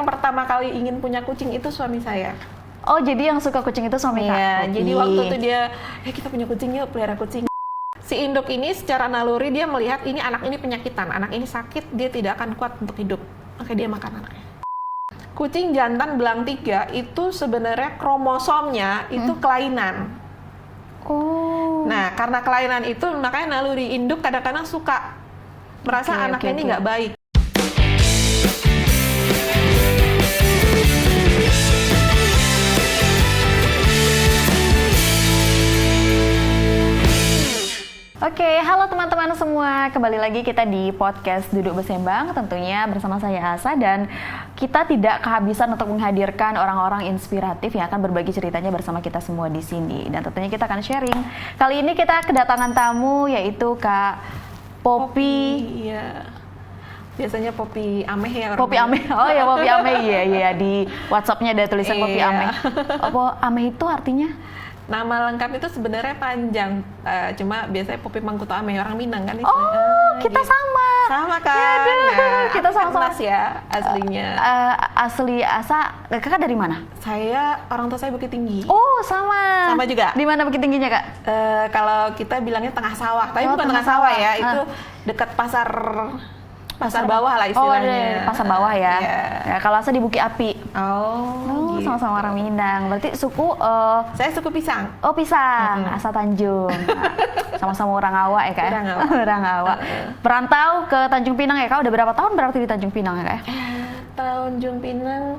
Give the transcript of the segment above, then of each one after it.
Sebenarnya yang pertama kali ingin punya kucing itu suami saya. Oh, jadi yang suka kucing itu suami Kak? Iya, Poppy. jadi waktu itu dia, kita punya kucing yuk, pelihara kucing. Si induk ini secara naluri dia melihat ini anak ini penyakitan, anak ini sakit, dia tidak akan kuat untuk hidup. Maka dia makan anaknya. Kucing jantan belang 3 itu sebenarnya kromosomnya itu kelainan. Oh. Nah, karena kelainan itu makanya naluri induk kadang-kadang suka merasa anaknya ini nggak baik. Oke, halo teman-teman semua. Kembali lagi kita di podcast Duduk Bersembang, tentunya bersama saya Asa, dan kita tidak kehabisan untuk menghadirkan orang-orang inspiratif yang akan berbagi ceritanya bersama kita semua di sini. Dan tentunya kita akan sharing. Kali ini kita kedatangan tamu yaitu Kak Poppy. Iya. Biasanya Poppy Ameh ya. Poppy Ameh. Oh ya, Poppy Ameh. Iya, di WhatsApp-nya ada tulisan Poppy Ameh. Apa Ameh itu artinya? Nama lengkap itu sebenarnya panjang, cuma biasanya Poppy Mangkuto Ameh, orang Minang kan. Oh, kita gitu. sama. Sama kan? Nah, kita sama-sama ya aslinya. Asli Asa, kakak dari mana? Saya orang tua saya Bukit Tinggi. Oh, sama. Sama juga. Di mana Bukit Tingginya, Kak? Kalau kita bilangnya tengah sawah, tapi Oh, bukan tengah tengah sawah sawah. ya, itu dekat pasar bawah lah istilahnya. Oh, ada pasar bawah ya. Iya. Ya, kalau Asa di Bukit Api. Oh, gitu. Sama-sama orang Minang. Berarti suku Saya suku Pisang. Oh, Pisang, Asa Tanjung. Sama-sama orang Awak ya, Kak? Orang Awak. Orang Awak. Perantau ke Tanjung Pinang ya, Kak? Udah berapa tahun berarti di Tanjung Pinang ya, Kak? Tanjung Pinang,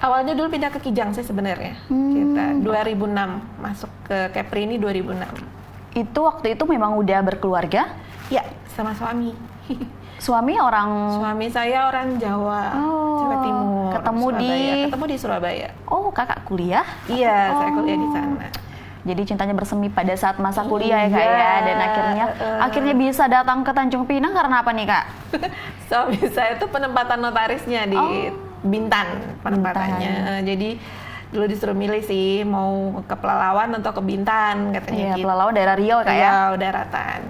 awalnya dulu pindah ke Kijang sih sebenarnya. Kita 2006 masuk ke Kepri ini 2006. Itu waktu itu memang udah berkeluarga? Ya, sama suami. Suami orang... Suami saya orang Jawa, Jawa Timur. Ketemu di Surabaya. Oh, kakak kuliah? Iya, saya kuliah di sana. Jadi cintanya bersemi pada saat masa kuliah ya, Kak ya, dan akhirnya bisa datang ke Tanjung Pinang karena apa nih, Kak? Suami saya tuh penempatan notarisnya di Bintan penempatannya. Jadi dulu disuruh milih sih mau ke Pelalawan atau ke Bintan katanya. Iya, Pelalawan daerah Riau Kak ya. Iya, daratan.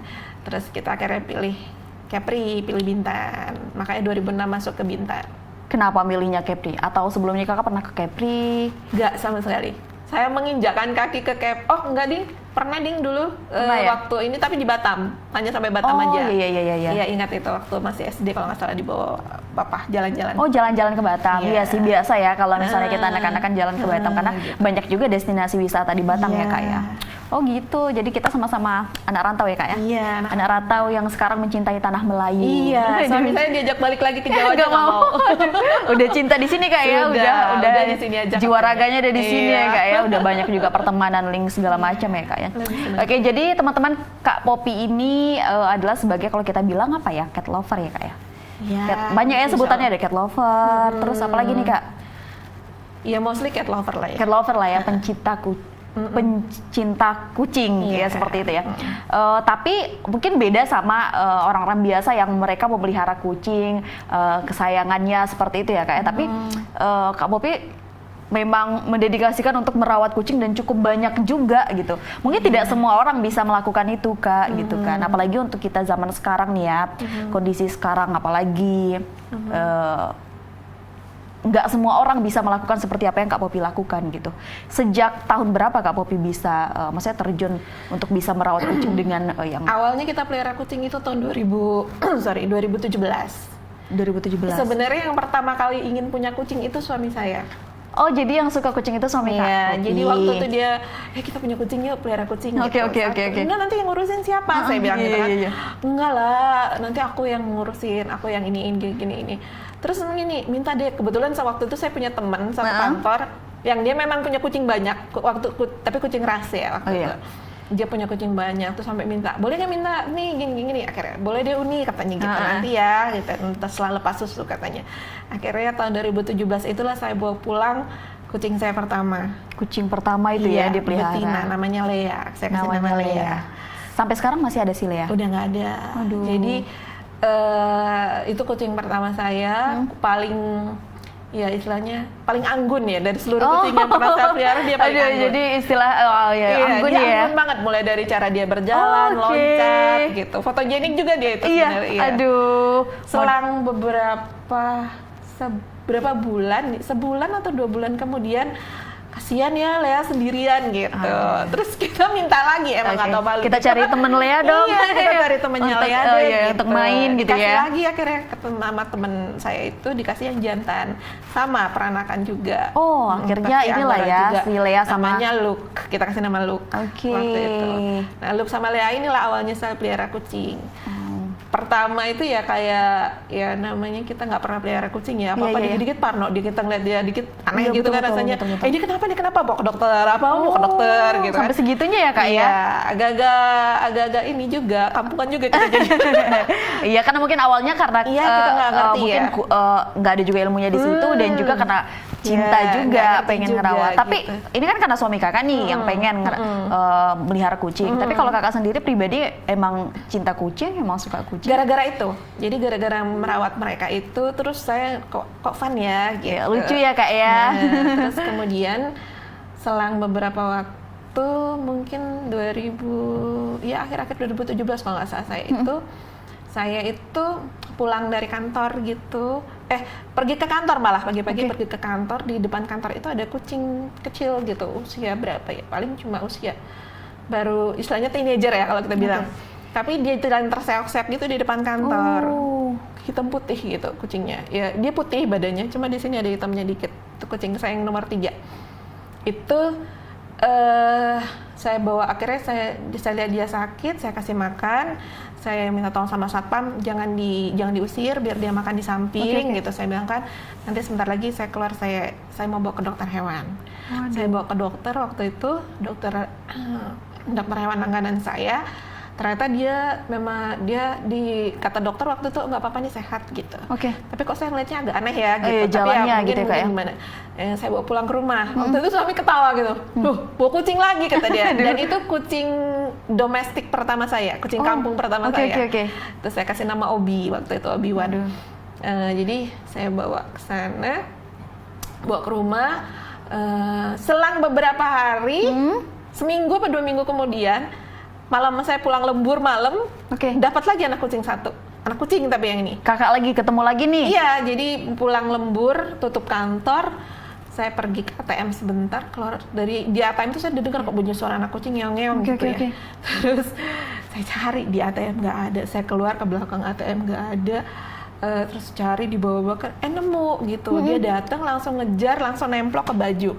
Terus kita akhirnya pilih Kepri, pilih Bintan. Makanya 2006 masuk ke Bintan. Kenapa milihnya Kepri? Atau sebelumnya kakak pernah ke Kepri? Enggak sama sekali. Saya menginjakkan kaki ke Kepri. Oh enggak ding, pernah ding dulu ya? waktu ini tapi di Batam. Hanya sampai Batam aja. Oh iya. Iya ingat itu waktu masih SD kalau nggak salah dibawa papa jalan-jalan. Oh jalan-jalan ke Batam. Iya sih biasa ya kalau misalnya kita anak-anak kan jalan ke Batam karena gitu. banyak juga destinasi wisata di Batam ya Kak ya. Oh gitu, jadi kita sama-sama anak rantau ya Kak ya? Iya. Anak rantau yang sekarang mencintai tanah Melayu. Iya, suami saya diajak balik lagi ke Jawa aja nggak mau. Udah cinta di sini Kak ya? Udah di sini aja. Jiwa raganya ada di sini ya Kak ya? Udah banyak juga pertemanan, link segala macam ya Kak ya? Oke, jadi teman-teman Kak Poppy ini adalah sebagai kalau kita bilang apa ya? Cat lover ya Kak ya? Iya. Banyak ya sebutannya, ada cat lover, terus apa lagi nih Kak? Iya, mostly cat lover lah ya. Cat lover lah ya, pencinta kucing ya seperti itu ya. Tapi mungkin beda sama orang-orang biasa yang mereka memelihara kucing, kesayangannya seperti itu ya Kak ya. Tapi Kak Poppy memang mendedikasikan untuk merawat kucing dan cukup banyak juga gitu. Mungkin tidak semua orang bisa melakukan itu Kak gitu kan. Apalagi untuk kita zaman sekarang nih ya, kondisi sekarang apalagi nggak semua orang bisa melakukan seperti apa yang Kak Poppy lakukan gitu. Sejak tahun berapa Kak Poppy bisa, maksudnya terjun untuk bisa merawat kucing dengan yang... Awalnya kita pelihara kucing itu tahun 2017. 2017. Sebenarnya yang pertama kali ingin punya kucing itu suami saya. Oh, jadi yang suka kucing itu suami Kak? Iya, jadi waktu itu dia, kita punya kucing yuk, pelihara kucing. Oke. Enggak, nanti yang ngurusin siapa? Saya bilang gitu kan. Enggak lah, nanti aku yang ngurusin, aku yang ini. Terus gini, minta deh, kebetulan waktu itu saya punya teman satu kantor, yang dia memang punya kucing banyak, tapi kucing ras ya waktu itu. Dia punya kucing banyak, tuh sampai minta, boleh nggak minta nih gini, akhirnya boleh deh Uni katanya gitu nanti ya, gitu, setelah lepas susu katanya. Akhirnya tahun 2017 itulah saya bawa pulang kucing saya pertama. Kucing pertama itu ya dipelihara. Betina, namanya Lea. Saya kasih nama Lea. Sampai sekarang masih ada si Lea? Udah nggak ada. Aduh. Jadi itu kucing pertama saya, paling ya istilahnya paling anggun ya dari seluruh kucing yang pernah saya pelihara, dia paling anggun. Jadi istilah anggun dia ya. Anggun banget, mulai dari cara dia berjalan, loncat gitu. Fotogenik juga dia itu sebenarnya. Aduh. Selang beberapa berapa bulan, sebulan atau 2 bulan kemudian, kasihan ya Lea sendirian gitu. Terus kita minta lagi, emang nggak tahu malu. Kita cari temen Lea dong. Iya, kita cari temennya Lea deh gitu. Untuk main gitu Kasih ya. lagi akhirnya ketemu sama temen saya itu, dikasih yang jantan. Sama peranakan juga. Oh, akhirnya Kasih inilah Angora ya, juga. si Lea sama... Namanya Luke, kita kasih nama Luke waktu itu. Nah, Luke sama Lea inilah awalnya saya pelihara kucing. Pertama itu ya kayak ya namanya kita nggak pernah pelihara kucing ya, apa-apa dikit-dikit parno, kita ngeliat dia dikit aneh gitu kan rasanya. Ini kenapa bawa ke dokter, bawa ke dokter gitu. Sampai segitunya ya Kak ya? Iya, agak-agak ini juga, kampungan juga kita jadi. Iya, karena mungkin awalnya karena kita nggak ngerti mungkin nggak ada juga ilmunya di situ, dan juga karena cinta juga pengen ngerawat. Tapi gitu. ini kan karena suami Kakak nih yang pengen melihara kucing. Tapi kalau Kakak sendiri pribadi emang cinta kucing, emang suka kucing? Gara-gara itu, jadi gara-gara merawat mereka itu, terus saya kok fun ya, gitu. Ya, lucu ya Kak ya. Nah, terus kemudian selang beberapa waktu, mungkin akhir-akhir 2017 kalau nggak salah, saya itu pulang dari kantor gitu, pergi ke kantor malah pagi-pagi pergi ke kantor. Di depan kantor itu ada kucing kecil gitu, usia berapa ya, paling cuma usia baru istilahnya teenager ya kalau kita bilang. Tapi dia jalan terseok-seok gitu di depan kantor. Hitam putih gitu kucingnya. Ya, dia putih badannya, cuma di sini ada hitamnya dikit. Itu kucing saya yang nomor 3. Itu saya bawa, akhirnya saya lihat dia sakit, saya kasih makan. Saya minta tolong sama satpam jangan diusir, biar dia makan di samping gitu. Saya bilang kan nanti sebentar lagi saya keluar, saya mau bawa ke dokter hewan. Saya bawa ke dokter waktu itu, dokter hewan langganan saya. Ternyata kata dokter waktu itu nggak apa-apa nih, sehat gitu. Tapi kok saya ngeliatnya agak aneh ya gitu. Tapi ya mungkin gitu, gimana. Saya bawa pulang ke rumah. Waktu itu suami ketawa gitu. Bawa kucing lagi kata dia. Dan itu kucing domestik pertama saya, kucing kampung pertama saya. Terus saya kasih nama Obi waktu itu, Obi-Wan. Jadi saya bawa ke sana, bawa ke rumah. Selang beberapa hari, seminggu atau 2 minggu kemudian, malam saya pulang lembur malam, dapat lagi anak kucing 1. Anak kucing tapi yang ini. Kakak lagi ketemu lagi nih? Iya, jadi pulang lembur, tutup kantor, saya pergi ke ATM sebentar, keluar di ATM itu saya dengar kok bunyi suara anak kucing ngeong-ngeong gitu ya. Terus saya cari di ATM nggak ada, saya keluar ke belakang ATM nggak ada. Terus cari di bawah-bawah, nemu gitu. Dia datang langsung ngejar, langsung nemplok ke baju.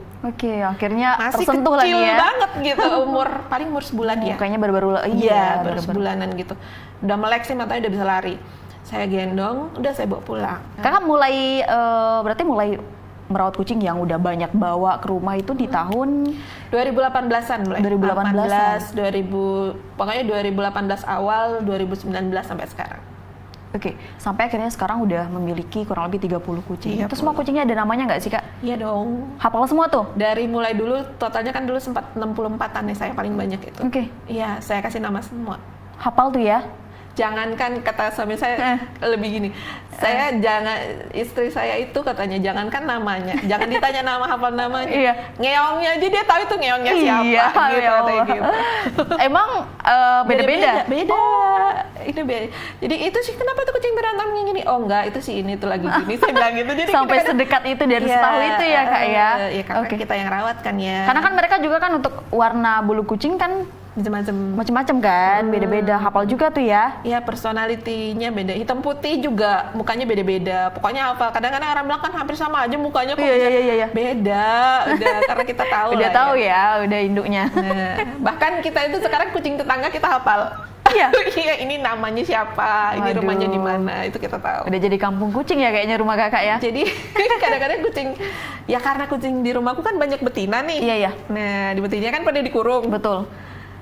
Akhirnya masih tersentuh lah nih ya. Masih kecil banget gitu, paling umur sebulan ya. Kayaknya baru-baru baru sebulanan gitu. Udah melek sih, matanya udah bisa lari. Saya gendong, udah saya bawa pulang. Kakak berarti mulai merawat kucing yang udah banyak bawa ke rumah itu di tahun 2018-an mulai. 2018-an. Pokoknya 2018 awal, 2019 sampai sekarang. Sampai akhirnya sekarang udah memiliki kurang lebih 30 kucing. 30. Itu semua kucingnya ada namanya nggak sih Kak? Iya dong. Hafal semua tuh? Dari mulai dulu, totalnya kan dulu sempat 64-an ya saya paling banyak itu. Iya, saya kasih nama semua. Hafal tuh ya? Jangankan, kata suami saya lebih gini, istri saya itu katanya jangankan namanya, jangan ditanya nama, hafal namanya, ngeongnya aja dia tahu itu ngeongnya siapa gitu. Emang beda-beda? Beda. Ini beda. Jadi itu sih kenapa tuh kucing berantem gini? Oh enggak, itu sih ini tuh lagi gini, saya bilang gitu. Jadi sampai sedekat itu dan setahu itu ya Kak ya? Iya, karena kita yang rawat kan ya. Karena kan mereka juga kan untuk warna bulu kucing kan macam-macam kan, beda-beda. Hafal juga tuh ya? Iya, personalitinya beda. Hitam putih juga mukanya beda-beda. Pokoknya hafal. Kadang-kadang orang bilang kan hampir sama aja mukanya, kok bisa beda. Udah karena kita tahu udah tahu ya, udah induknya. Nah, bahkan kita itu sekarang kucing tetangga kita hafal. Iya, ini namanya siapa, ini rumahnya di mana, itu kita tahu. Udah jadi kampung kucing ya kayaknya rumah Kakak ya. Jadi kadang-kadang kucing, ya karena kucing di rumahku kan banyak betina nih. Iya. Nah, di betinanya kan pada dikurung. Betul.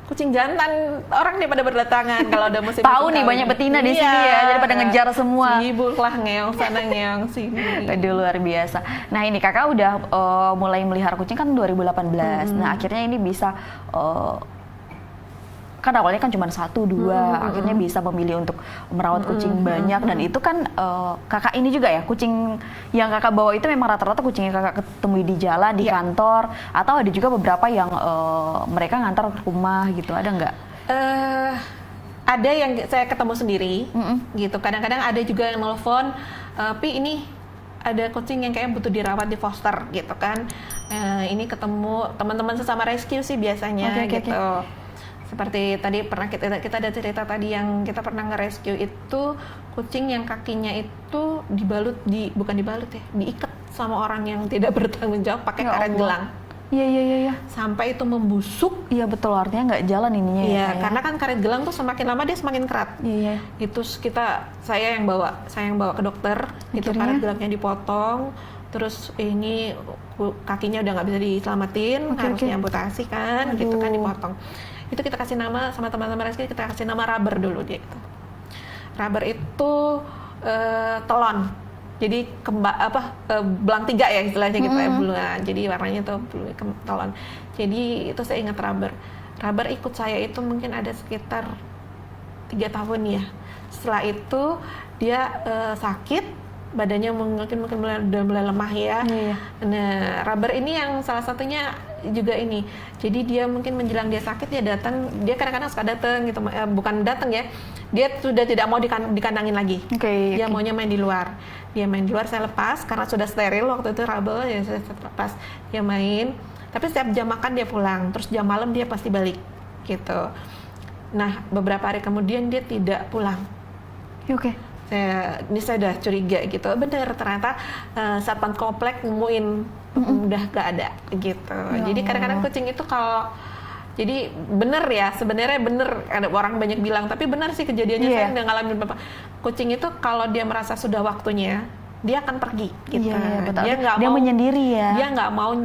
Kucing jantan orang nih pada berdatangan kalau ada musim tahu nih banyak betina di sini ya, jadi pada ngejar semua. Sibuk lah, ngeong sana ngeong sini. Aduh, luar biasa. Nah ini Kakak udah mulai melihara kucing kan 2018. Nah akhirnya ini bisa kan awalnya kan cuma 1, 2, akhirnya bisa memilih untuk merawat kucing banyak. Dan itu kan Kakak ini juga ya, kucing yang Kakak bawa itu memang rata-rata kucing yang Kakak ketemui di jalan, di kantor, atau ada juga beberapa yang mereka ngantar ke rumah gitu, ada nggak? Ada yang saya ketemu sendiri gitu, kadang-kadang ada juga yang nelfon, Pi ini ada kucing yang kayak butuh dirawat di foster gitu kan. Ini ketemu teman-teman sesama rescue sih biasanya gitu. Seperti tadi pernah kita ada cerita tadi yang kita pernah nge-rescue itu kucing yang kakinya itu bukan dibalut ya, diikat sama orang yang tidak bertanggung jawab pakai karet gelang. Iya. Sampai itu membusuk. Iya betul, artinya nggak jalan ininya ya. Iya, karena kan karet gelang tuh semakin lama dia semakin kerat. Iya. Itu saya yang bawa ke dokter. Itu karet gelangnya dipotong, terus ini kakinya udah nggak bisa diselamatin, harus diamputasi kan, gitu kan dipotong. Itu kita kasih nama sama teman-teman rescue, kita kasih nama Rubber dulu dia itu. Rubber itu telon. Jadi belang 3 ya istilahnya gitu ya, belang. Jadi warnanya tuh telon. Jadi itu saya ingat Rubber. Rubber ikut saya itu mungkin ada sekitar 3 tahun ya. Setelah itu dia sakit, badannya mungkin udah mulai lemah ya. Nah, Rubber ini yang salah satunya juga ini. Jadi dia mungkin menjelang dia sakit dia kadang-kadang suka datang gitu, bukan datang ya. Dia sudah tidak mau dikandangin lagi. Dia maunya main di luar. Dia main di luar, saya lepas karena sudah steril waktu itu Rubber, ya saya lepas. Dia main, tapi setiap jam makan dia pulang, terus jam malam dia pasti balik gitu. Nah, beberapa hari kemudian dia tidak pulang. Saya udah curiga gitu, bener ternyata satpam komplek nemuin udah gak ada gitu. Jadi kadang-kadang kucing itu kalau jadi bener ya, sebenarnya bener, ada orang banyak bilang, tapi benar sih kejadiannya. Saya udah ngalamin kucing itu kalau dia merasa sudah waktunya, dia akan pergi gitu. Dia menyendiri ya. Dia nggak mau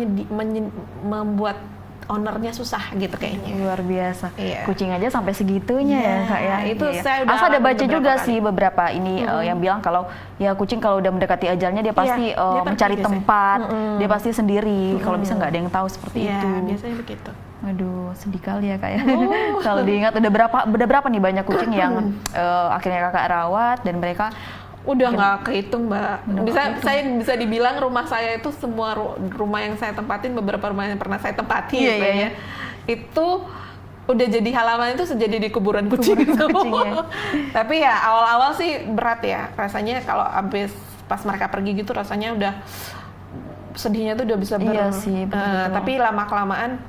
membuat ownernya susah gitu kayaknya. Luar biasa. Kucing aja sampai segitunya ya Kak ya. Itu saya udah ada baca juga kali. Sih beberapa ini yang bilang kalau ya kucing kalau udah mendekati ajalnya dia pasti dia mencari tempat, dia pasti sendiri. Kalau bisa nggak ada yang tahu seperti itu. Biasanya begitu. Aduh, sedih kali ya Kak ya. Kalau diingat udah berapa nih banyak kucing yang akhirnya Kakak rawat dan mereka udah nggak kehitung Mbak. Saya bisa dibilang rumah saya itu semua rumah yang saya tempatin, beberapa rumah yang pernah saya tempati itu udah jadi halaman itu jadi di kuburan kucing semua. Tapi ya awal-awal sih berat ya rasanya kalau pas mereka pergi gitu rasanya udah sedihnya tuh udah bisa tapi lama kelamaan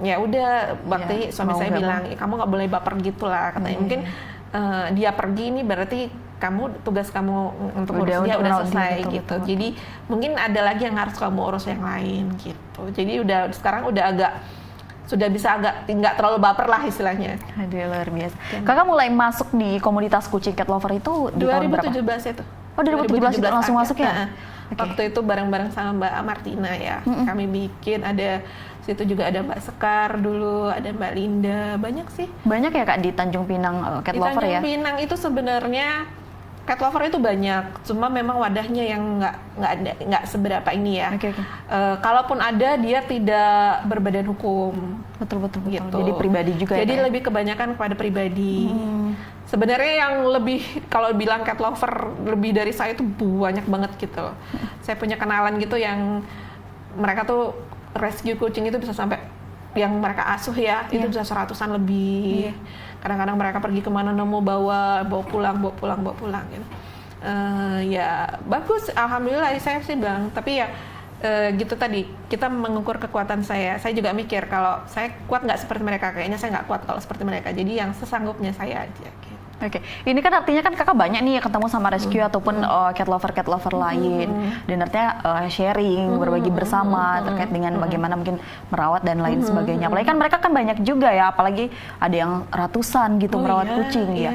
ya udah waktu suami saya bilang kamu nggak boleh baper gitulah katanya. Mungkin dia pergi ini berarti tugas kamu untuk urus dia udah selesai gitu. Betul. Jadi mungkin ada lagi yang harus kamu urus yang lain gitu. Jadi sekarang udah sudah bisa nggak terlalu baper lah istilahnya. Aduh, luar biasa. Kakak mulai masuk di komunitas kucing cat lover itu di 2017 tahun berapa? itu. Oh 2017 itu langsung masuk ya? Waktu itu bareng-bareng sama Mbak Martina ya. Kami bikin situ juga ada Mbak Sekar dulu, ada Mbak Linda, banyak sih. Banyak ya Kak di Tanjung Pinang cat lover ya? Di Tanjung Pinang itu sebenarnya cat lover itu banyak, cuma memang wadahnya yang nggak seberapa ini ya. Kalaupun ada, dia tidak berbadan hukum. Betul. Gitu. Jadi pribadi juga. Jadi lebih kebanyakan kepada pribadi. Sebenarnya yang lebih kalau bilang cat lover lebih dari saya itu banyak banget gitu. Saya punya kenalan gitu yang mereka tuh rescue kucing itu bisa sampai yang mereka asuh ya itu bisa 100-an lebih. Kadang-kadang mereka pergi kemana nemu bawa pulang gitu. Ya bagus, alhamdulillah saya sih bilang. Tapi ya gitu tadi kita mengukur kekuatan saya. Saya juga mikir kalau saya kuat nggak seperti mereka, kayaknya saya nggak kuat kalau seperti mereka. Jadi yang sesanggupnya saya aja. Gitu. Ini kan artinya kan kakak banyak nih ketemu sama rescue ataupun cat lover lain, dan artinya sharing, berbagi bersama terkait dengan bagaimana mungkin merawat dan lain sebagainya. Apalagi kan mereka kan banyak juga ya, apalagi ada yang ratusan gitu merawat kucing ya.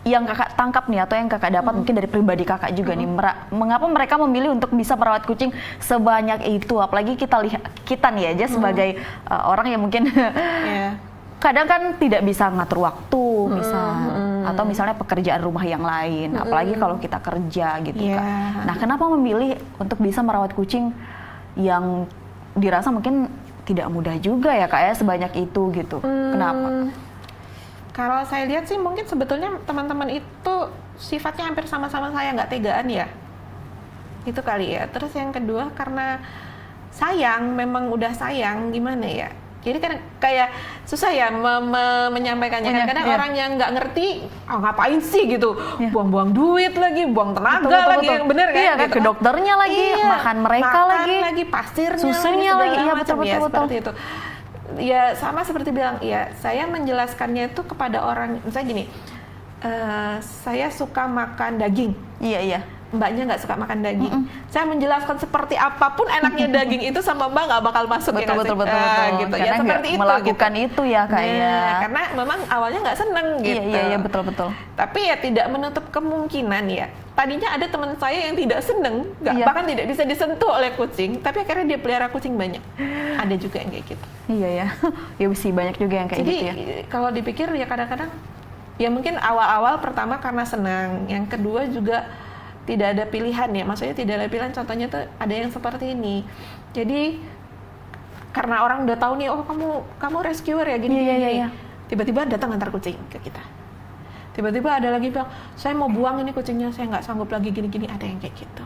Yang kakak tangkap nih atau yang kakak dapat mungkin dari pribadi kakak juga nih, mengapa mereka memilih untuk bisa merawat kucing sebanyak itu? Apalagi kita nih aja sebagai orang yang mungkin kadang kan tidak bisa ngatur waktu, atau misalnya pekerjaan rumah yang lain, apalagi kalau kita kerja gitu kan. Nah, kenapa memilih untuk bisa merawat kucing yang dirasa mungkin tidak mudah juga ya Kak ya sebanyak itu gitu? Kenapa? Kalau saya lihat sih mungkin sebetulnya teman-teman itu sifatnya hampir sama-sama saya, nggak tegaan ya. Itu kali ya. Terus yang kedua karena sayang, memang udah sayang, gimana ya? Jadi kan kayak susah ya menyampaikannya. Kadang-kadang orang yang nggak ngerti, ngapain sih gitu, buang-buang duit lagi, buang tenaga lagi, yang bener kan? Iya kan, gitu ke dokternya lagi, makan mereka lagi, pasirnya susunya lagi, iya betul. Seperti itu. Ya sama seperti bilang, ya saya menjelaskannya itu kepada orang, misalnya gini, saya suka makan daging. Iya. Mbaknya nggak suka makan daging. Saya menjelaskan seperti apapun enaknya daging itu sama Mbak nggak bakal masuk. Betul. Gitu. Karena Ya seperti itu. Melakukan gitu. itu ya Kak ya. Karena memang awalnya nggak seneng gitu. Iya betul. Tapi ya tidak menutup kemungkinan ya. Tadinya ada teman saya yang tidak seneng, bahkan tidak bisa disentuh oleh kucing. Tapi akhirnya dia pelihara kucing banyak. Ada juga yang kayak gitu. Iya ya. Ya sih banyak juga yang kayak Jadi, gitu ya. kalau dipikir ya kadang-kadang ya mungkin awal-awal pertama karena senang. Yang kedua juga tidak ada pilihan ya, maksudnya tidak ada pilihan, contohnya tuh ada yang seperti ini. Jadi karena orang udah tahu nih, oh kamu rescuer ya gini. Tiba-tiba datang antar kucing ke kita. Tiba-tiba ada lagi bilang, saya mau buang ini kucingnya, saya nggak sanggup lagi gini-gini, ada yang kayak gitu.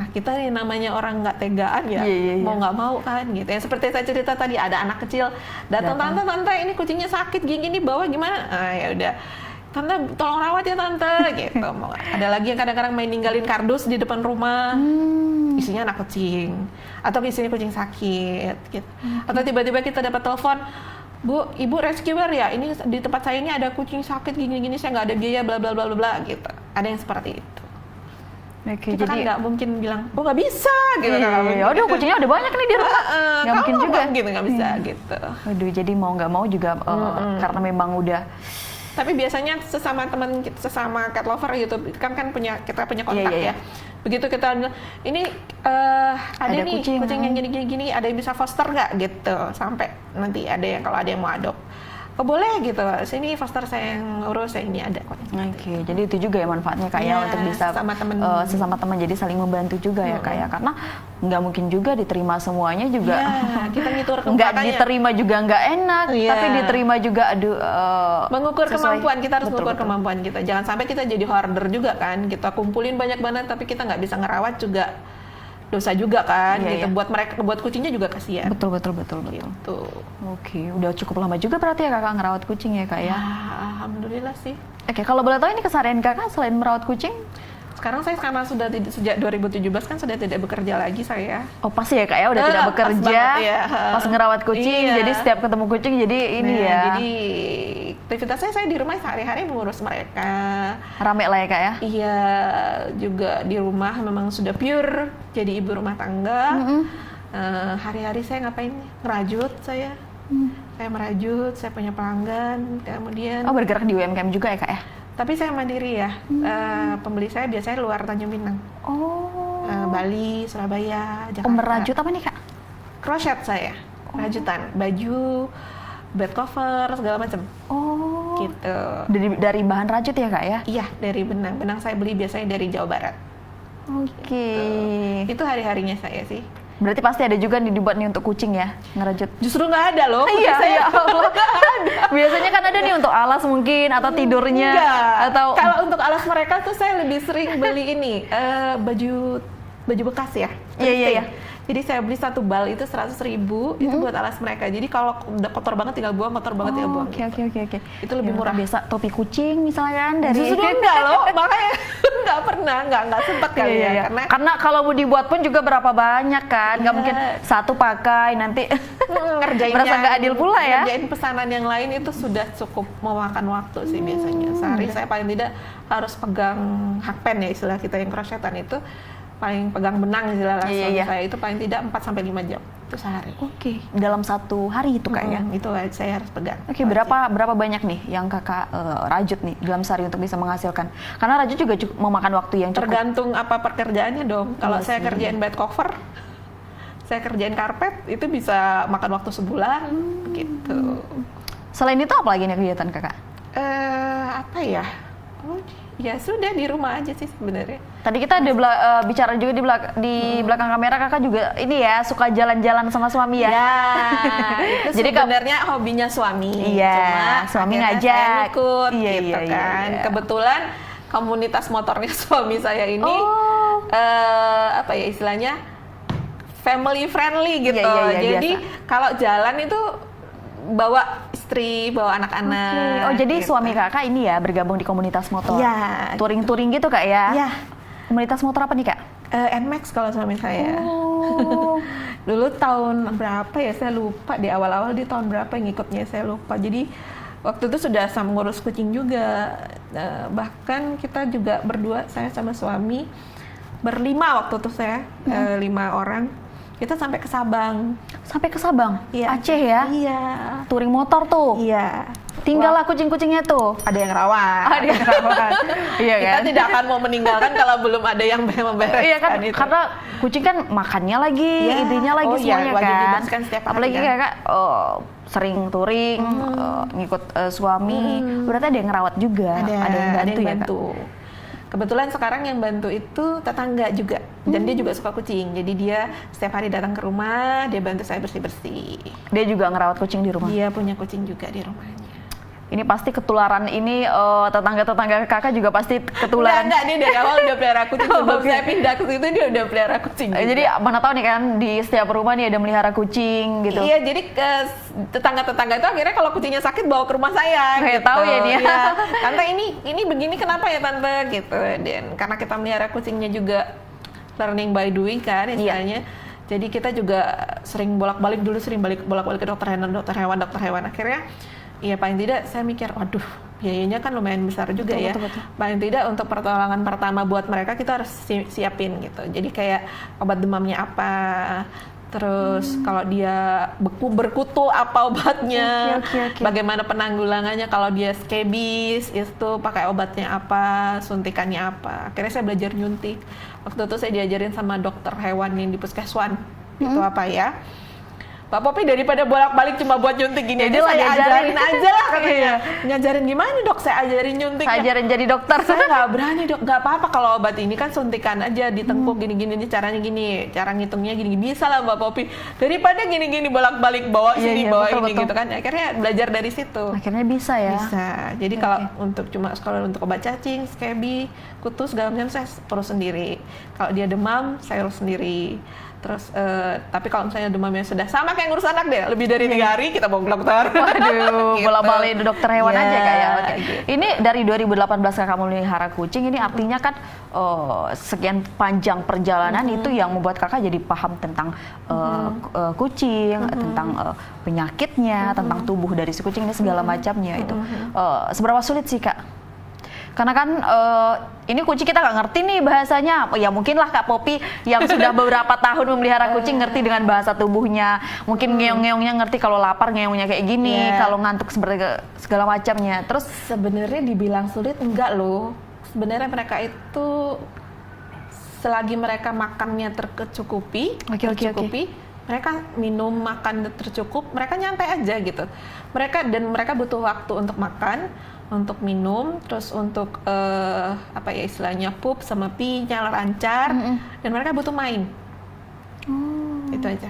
Nah kita yang namanya orang nggak tegaan ya, mau nggak mau kan gitu. Yang seperti saya cerita tadi, ada anak kecil datang, tante ini kucingnya sakit gini bawa gimana? Ya udah, tante tolong rawat ya tante gitu. Ada lagi yang kadang-kadang main ninggalin kardus di depan rumah, isinya anak kucing, atau isinya kucing sakit gitu. Atau tiba-tiba kita dapat telepon, Bu, ibu rescuer ya, ini di tempat saya ini ada kucing sakit gini-gini, saya nggak ada biaya bla bla bla bla gitu. Ada yang seperti itu. Oke, kita jadi kan nggak mungkin bilang, oh nggak bisa gitu. Aduh kucingnya udah banyak nih di rumah, nggak mungkin juga. Gitu, nggak bisa gitu. Aduh, jadi mau nggak mau juga karena memang udah. Tapi biasanya sesama teman, sesama cat lover gitu, kita punya kontak ya. Begitu kita bilang, ini ada nih kucing yang gini, ada yang bisa foster nggak gitu, sampai nanti ada yang kalau ada yang mau adopt, oh boleh gitu, sini foster saya yang ngurus, saya ini ada kok. Oke, jadi itu juga ya manfaatnya Kak ya, untuk bisa sesama teman jadi saling membantu juga ya Kak ya, karena nggak mungkin juga diterima semuanya juga. Kita ngitur nggak diterima juga nggak enak, tapi diterima juga mengukur kemampuan, kita harus mengukur kemampuan kita. Jangan sampai kita jadi hoarder juga kan, kita kumpulin banyak banget tapi kita nggak bisa ngerawat juga. Dosa juga kan, gitu. Buat kucingnya juga kasihan. Betul. Gitu. Oke, udah cukup lama juga berarti ya Kakak ngerawat kucing ya Kak ya? Alhamdulillah sih. Oke, kalau boleh tahu ini keseharian Kakak selain merawat kucing? Sekarang saya karena sudah sejak 2017 kan sudah tidak bekerja lagi saya. Oh pasti ya Kak ya, udah tidak bekerja, pas ngerawat kucing, jadi setiap ketemu kucing jadi ini ya. Jadi aktivitas saya di rumah sehari-hari mengurus mereka. Rame lah ya Kak ya? Iya, juga di rumah memang sudah pure jadi ibu rumah tangga. Hari-hari saya ngapain? Ngerajut saya. Saya merajut, saya punya pelanggan, kemudian... Oh bergerak di UMKM juga ya Kak ya? Tapi saya mandiri ya, pembeli saya biasanya luar Tanjung Pinang. Bali, Surabaya, Jakarta. Merajut apa nih Kak? Crochet saya, rajutan, baju, bed cover, segala macam. Gitu. Dari bahan rajut ya Kak ya? Iya, dari benang. Benang saya beli biasanya dari Jawa Barat. Oke. Itu hari-harinya saya sih. Berarti pasti ada juga nih dibuat nih untuk kucing ya, ngerajut. Justru nggak ada loh. Iya, ya Allah. Biasanya kan ada nih untuk alas mungkin atau tidurnya. Enggak. Atau kalau untuk alas mereka tuh saya lebih sering beli ini baju bekas ya. Iya. Jadi saya beli satu bal itu 100.000 itu buat alas mereka. Jadi kalau udah kotor banget tinggal buang, tinggal buang. Oke. Itu lebih murah. Biasa topi kucing misalnya kan dari. Justru enggak loh, makanya nggak pernah, nggak sempat kali ya. Karena kalau mau dibuat pun juga berapa banyak kan, nggak mungkin satu pakai nanti merasa nggak adil pula ya. Ngerjain pesanan yang lain itu sudah cukup memakan waktu sih biasanya. Sehari saya paling tidak harus pegang hakpen ya istilah kita yang crochetan itu. Paling pegang benang istilah saya itu paling tidak 4-5 jam itu sehari. Oke. Dalam satu hari itu Kak ya? Itu saya harus pegang. Oke, berapa banyak nih yang Kakak rajut nih dalam sehari untuk bisa menghasilkan? Karena rajut juga memakan waktu yang cukup. Tergantung apa pekerjaannya dong. Kalau saya kerjain bed cover, saya kerjain karpet itu bisa makan waktu sebulan gitu. Selain itu apa lagi nih kegiatan Kakak? Apa ya? Ya sudah di rumah aja sih sebenarnya. Tadi kita ada bicara juga di belakang kamera Kakak juga ini ya suka jalan-jalan sama suami ya. Itu jadi sebenarnya hobinya suami. Iya. Cuma suami ngajak. Saya ikut gitu kan. Kebetulan komunitas motornya suami saya ini apa ya istilahnya family friendly gitu. Jadi kalau jalan itu bawa istri, bawa anak-anak. Oke. Oh jadi gitu. suami kakak ini ya bergabung di komunitas motor? Iya. Touring-touring gitu kak ya? Iya. Komunitas motor apa nih kak? NMAX kalau suami saya. Oh. Dulu tahun berapa ya, saya lupa, di awal-awal di tahun berapa yang ngikutnya saya lupa. Jadi waktu itu sudah sama ngurus kucing juga. Bahkan kita juga berdua, saya sama suami berlima waktu itu saya, 5 orang. Kita sampai ke Sabang. Sampai ke Sabang? Iya. Aceh ya? Iya. Touring motor tuh? Iya. Tinggal lah kucing-kucingnya tuh? Ada yang rawat. Ada yang rawat. Iya kan? Kita tidak akan mau meninggalkan kalau belum ada yang membereskan. Iya kan, itu. karena kucing kan makannya lagi, Iya. idenya lagi Oh iya, semuanya wajib kan. dibersihkan setiap hari, Apalagi kan? kayak kak sering touring, ngikut suami, berarti ada yang ngerawat juga, ada yang bantu ya kak? Kebetulan sekarang yang bantu itu tetangga juga, dan dia juga suka kucing. Jadi dia setiap hari datang ke rumah, dia bantu saya bersih-bersih. Dia juga ngerawat kucing di rumah? Dia punya kucing juga di rumahnya. Ini pasti ketularan ini, tetangga-tetangga kakak juga pasti ketularan. Enggak, dia dari awal udah pelihara kucing. Sebelum saya pindah ke situ, dia udah pelihara kucing juga. Jadi mana tahu nih kan, di setiap rumah nih ada melihara kucing gitu. Iya, jadi tetangga-tetangga itu akhirnya kalau kucingnya sakit bawa ke rumah saya. Kayak gitu. tahu ya dia. Iya. Tante ini begini kenapa ya tante gitu. Dan karena kita melihara kucingnya juga learning by doing kan istilahnya. Jadi kita juga sering bolak-balik dulu, bolak-balik ke dokter hewan. Akhirnya ya paling tidak saya mikir, waduh biayanya kan lumayan besar juga ya. Betul. Paling tidak untuk pertolongan pertama buat mereka kita harus siapin gitu. Jadi kayak obat demamnya apa, terus kalau dia berkutu apa obatnya, Oke. bagaimana penanggulangannya, kalau dia skebis itu pakai obatnya apa, suntikannya apa. Akhirnya saya belajar nyuntik. Waktu itu saya diajarin sama dokter hewan yang di Puskeswan. Itu apa ya? Pak Popi daripada bolak-balik cuma buat nyuntik gini aja, saya ajarin aja lah katanya. Ngajarin gimana dok? Saya ajarin nyuntik. Saya ajarin jadi dokter. Saya nggak berani dok, nggak apa-apa kalau obat ini kan suntikan aja, ditempuk gini-gini, nih caranya gini, cara ngitungnya gini, bisa lah Mbak Popi. Daripada gini-gini bolak-balik bawa sini, bawa ini gitu kan. Akhirnya belajar dari situ. Akhirnya bisa ya? Bisa. Jadi kalau untuk untuk obat cacing, scaby, kutu segala macam saya urus sendiri. Kalau dia demam, saya urus sendiri. Terus, tapi kalau misalnya demamnya sudah sama kayak ngurus anak deh, lebih dari 3 hari kita bawa ke dokter. Waduh, Gitu. bola-balik dokter hewan Yeah, aja kayak. gitu. Ini dari 2018 kakak melihara kucing, ini artinya kan sekian panjang perjalanan itu yang membuat kakak jadi paham tentang kucing, tentang penyakitnya, tentang tubuh dari si kucing ini segala macamnya itu. Seberapa sulit sih kak? Karena kan ini kucing kita nggak ngerti nih bahasanya. Ya mungkin lah Kak Popi yang sudah beberapa tahun memelihara kucing ngerti dengan bahasa tubuhnya. Mungkin ngeong-ngeongnya ngerti kalau lapar ngeongnya kayak gini, kalau ngantuk seperti segala macamnya. Terus sebenarnya dibilang sulit enggak loh. Sebenarnya mereka itu selagi mereka makannya tercukupi, mereka minum makan tercukup, mereka nyantai aja gitu. Mereka butuh waktu untuk makan, untuk minum, terus untuk apa ya istilahnya pup sama pee-nya lancar, dan mereka butuh main. Itu aja.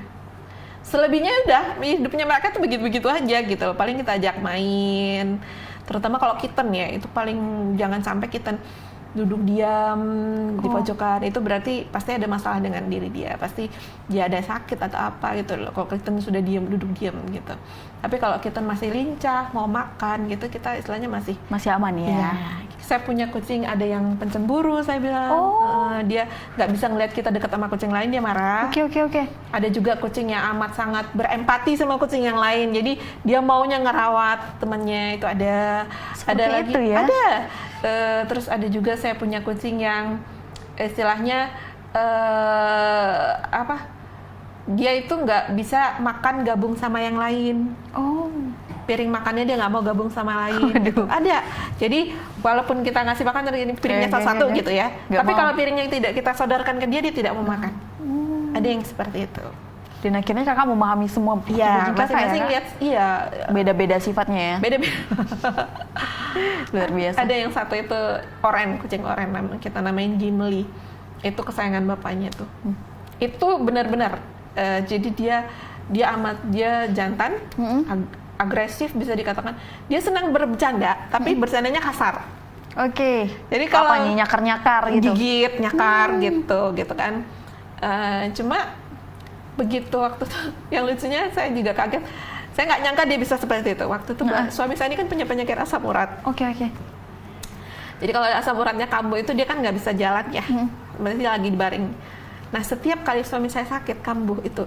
Selebihnya udah hidupnya mereka tuh begitu-begitu aja gitu. Paling kita ajak main, terutama kalau kitten ya, itu paling jangan sampai kitten duduk diam di pojokan. Itu berarti pasti ada masalah dengan diri dia, pasti dia ada sakit atau apa gitu loh. Kalau kitten sudah diam, duduk diam gitu. Tapi kalau kitten masih lincah, mau makan gitu, kita istilahnya masih aman ya. Iya. Saya punya kucing ada yang pencemburu, saya bilang. Dia nggak bisa ngeliat kita dekat sama kucing lain, dia marah. Oke. Ada juga kucing yang amat sangat berempati sama kucing yang lain, jadi dia maunya ngerawat temennya. Itu ada. Seperti ada lagi itu ya? Ada. Terus ada juga saya punya kucing yang istilahnya dia itu nggak bisa makan gabung sama yang lain. Piring makannya dia nggak mau gabung sama lain. Gitu. Ada. Jadi walaupun kita ngasih makan dari piringnya salah satu gitu ya, tapi kalau piringnya tidak kita sodorkan ke dia tidak mau makan. Ada yang seperti itu. Dan akhirnya kakak memahami semua kucing masing-masing lihat, beda-beda sifatnya ya. Beda-beda. Luar biasa. Ada yang satu itu kucing oren, kita namain Gimli. Itu kesayangan bapaknya tuh. Itu benar-benar. Jadi dia jantan, agresif bisa dikatakan. Dia senang bercanda, tapi bercandanya kasar. Oke. Jadi kalau nyakar-nyakar gitu. Gigit, nyakar gitu kan. Cuma begitu waktu itu, yang lucunya saya juga kaget. Saya nggak nyangka dia bisa seperti itu. Waktu itu suami saya ini kan punya penyakit asam urat. Oke. Jadi kalau asam uratnya kambuh itu dia kan nggak bisa jalan ya, berarti dia lagi dibaring. Nah setiap kali suami saya sakit kambuh itu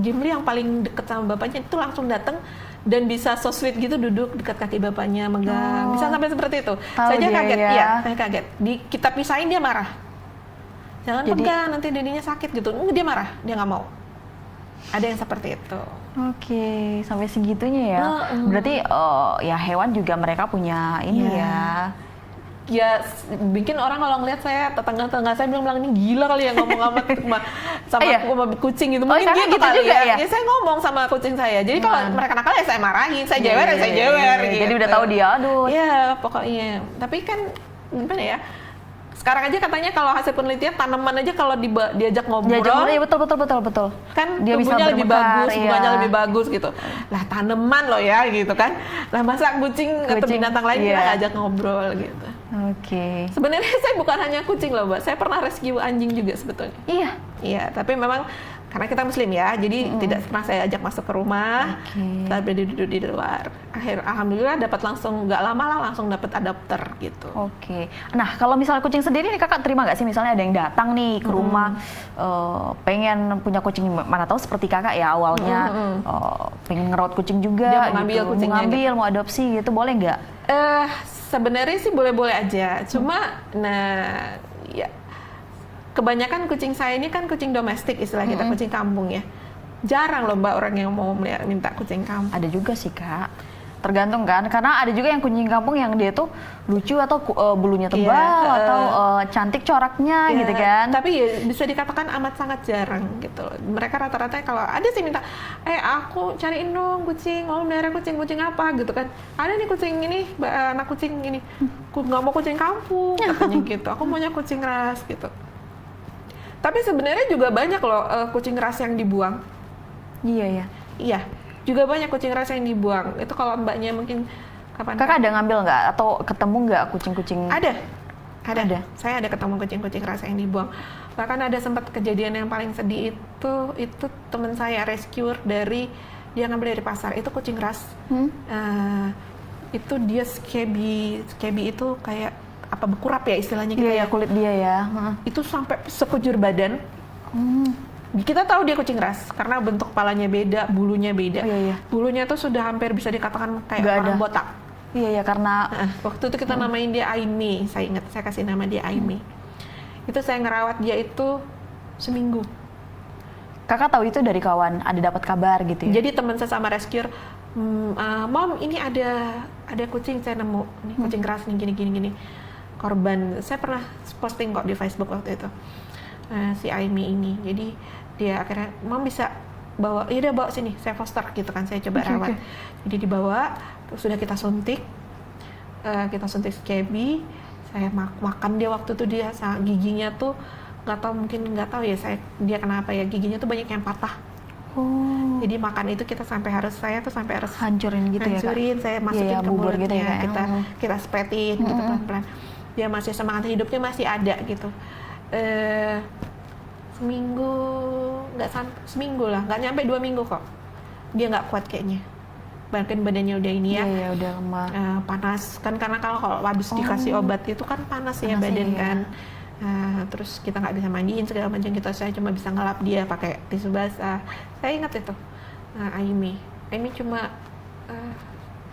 Jimli yang paling deket sama bapaknya itu langsung datang dan bisa so sweet gitu duduk dekat kaki bapaknya megang, bisa sampai seperti itu. Saya aja kaget, iya, saya kaget. Kita pisahin dia marah, jangan pegang nanti dadinya sakit gitu. Dia marah, dia nggak mau. Ada yang seperti itu. Oke, sampai segitunya ya. Berarti ya hewan juga mereka punya ini ya. Ya bikin orang kalau ngeliat saya, tetangga-tetangga saya bilang ini gila kali ya ngomong sama kucing gitu. Mungkin gitu kali ya. Ya saya ngomong sama kucing saya. Jadi kalau mereka nakal ya saya marahin, saya jewer ya saya jewer. Gitu. Jadi udah tahu dia, aduh. Iya pokoknya. Tapi kan gimana ya? Sekarang aja katanya kalau hasil penelitian tanaman aja kalau diajak ngobrol, ya betul. Kan dia tumbuhnya lebih bagus, bunganya lebih bagus gitu. Iya. Lah tanaman loh ya gitu kan. Lah masa kucing atau binatang lain kita ajak ngobrol gitu. Oke. Sebenarnya saya bukan hanya kucing loh, Mbak. Saya pernah rescue anjing juga sebetulnya. Iya, tapi memang karena kita muslim ya, jadi tidak pernah saya ajak masuk ke rumah, tapi duduk di luar. Alhamdulillah dapat langsung, nggak lama lah langsung dapat adopter gitu. Oke. Nah kalau misalnya kucing sendiri nih kakak terima nggak sih misalnya ada yang datang nih ke rumah pengen punya kucing, mana tahu seperti kakak ya awalnya pengen ngerawat kucing juga, dia mau ngambil kucingnya, gitu. Mau adopsi gitu, boleh nggak? Sebenarnya sih boleh-boleh aja, cuma ya kebanyakan kucing saya ini kan kucing domestik istilah kita, kucing kampung ya. Jarang loh Mbak orang yang mau minta kucing kampung. Ada juga sih Kak, tergantung kan, karena ada juga yang kucing kampung yang dia tuh lucu atau bulunya tebal atau cantik coraknya gitu kan. Tapi ya bisa dikatakan amat sangat jarang gitu loh. Mereka rata-rata kalau ada sih minta, aku cariin dong kucing, mau melihara kucing apa gitu kan. Ada nih kucing ini, anak kucing ini, aku nggak mau kucing kampung katanya gitu. Aku maunya kucing ras gitu. Tapi sebenarnya juga banyak loh kucing ras yang dibuang. Iya. Juga banyak kucing ras yang dibuang. Itu kalau mbaknya mungkin kapan? Kakak ada ngambil nggak atau ketemu nggak kucing-kucing? Ada. Saya ada ketemu kucing-kucing ras yang dibuang. Bahkan ada sempat kejadian yang paling sedih itu teman saya rescuer dia ngambil dari pasar. Itu kucing ras. Itu dia scaby itu kayak apa bekurap ya istilahnya gitu ya, kulit dia ya. Itu sampai sekujur badan. Kita tahu dia kucing ras karena bentuk kepalanya beda, bulunya beda. Bulunya tuh sudah hampir bisa dikatakan kayak orang botak. Iya, karena waktu itu kita namain dia Aimi. Saya ingat, saya kasih nama dia Aimi. Itu saya ngerawat dia itu seminggu. Kakak tahu itu dari kawan, ada dapat kabar gitu ya? Jadi teman saya sama rescuer, Mom ini ada kucing saya nemu, nih kucing keras nih gini. Korban, saya pernah posting kok di Facebook waktu itu. Si Aimi ini, jadi dia akhirnya, Mom bisa bawa, iya dia bawa sini, saya foster gitu kan, saya coba rawat. Jadi dibawa, terus sudah kita suntik scaby, saya makan dia waktu itu dia giginya tuh nggak tahu ya dia kenapa ya, giginya tuh banyak yang patah. Jadi makan itu saya tuh sampai harus hancurin gitu ya Kak? Saya masukin ke bubur mulutnya, gitu ya, kita spretin gitu pelan-pelan. Dia masih semangat hidupnya masih ada gitu. Seminggu lah, nggak nyampe 2 minggu kok. Dia nggak kuat kayaknya. Bahkan badannya udah ini ya. Iya, udah lemah. Panas kan karena kalau habis dikasih obat itu kan panas ya badan kan. Terus kita nggak bisa mandiin segala macam, saya cuma bisa ngelap dia pakai tisu basah. Saya ingat itu. Aimi cuma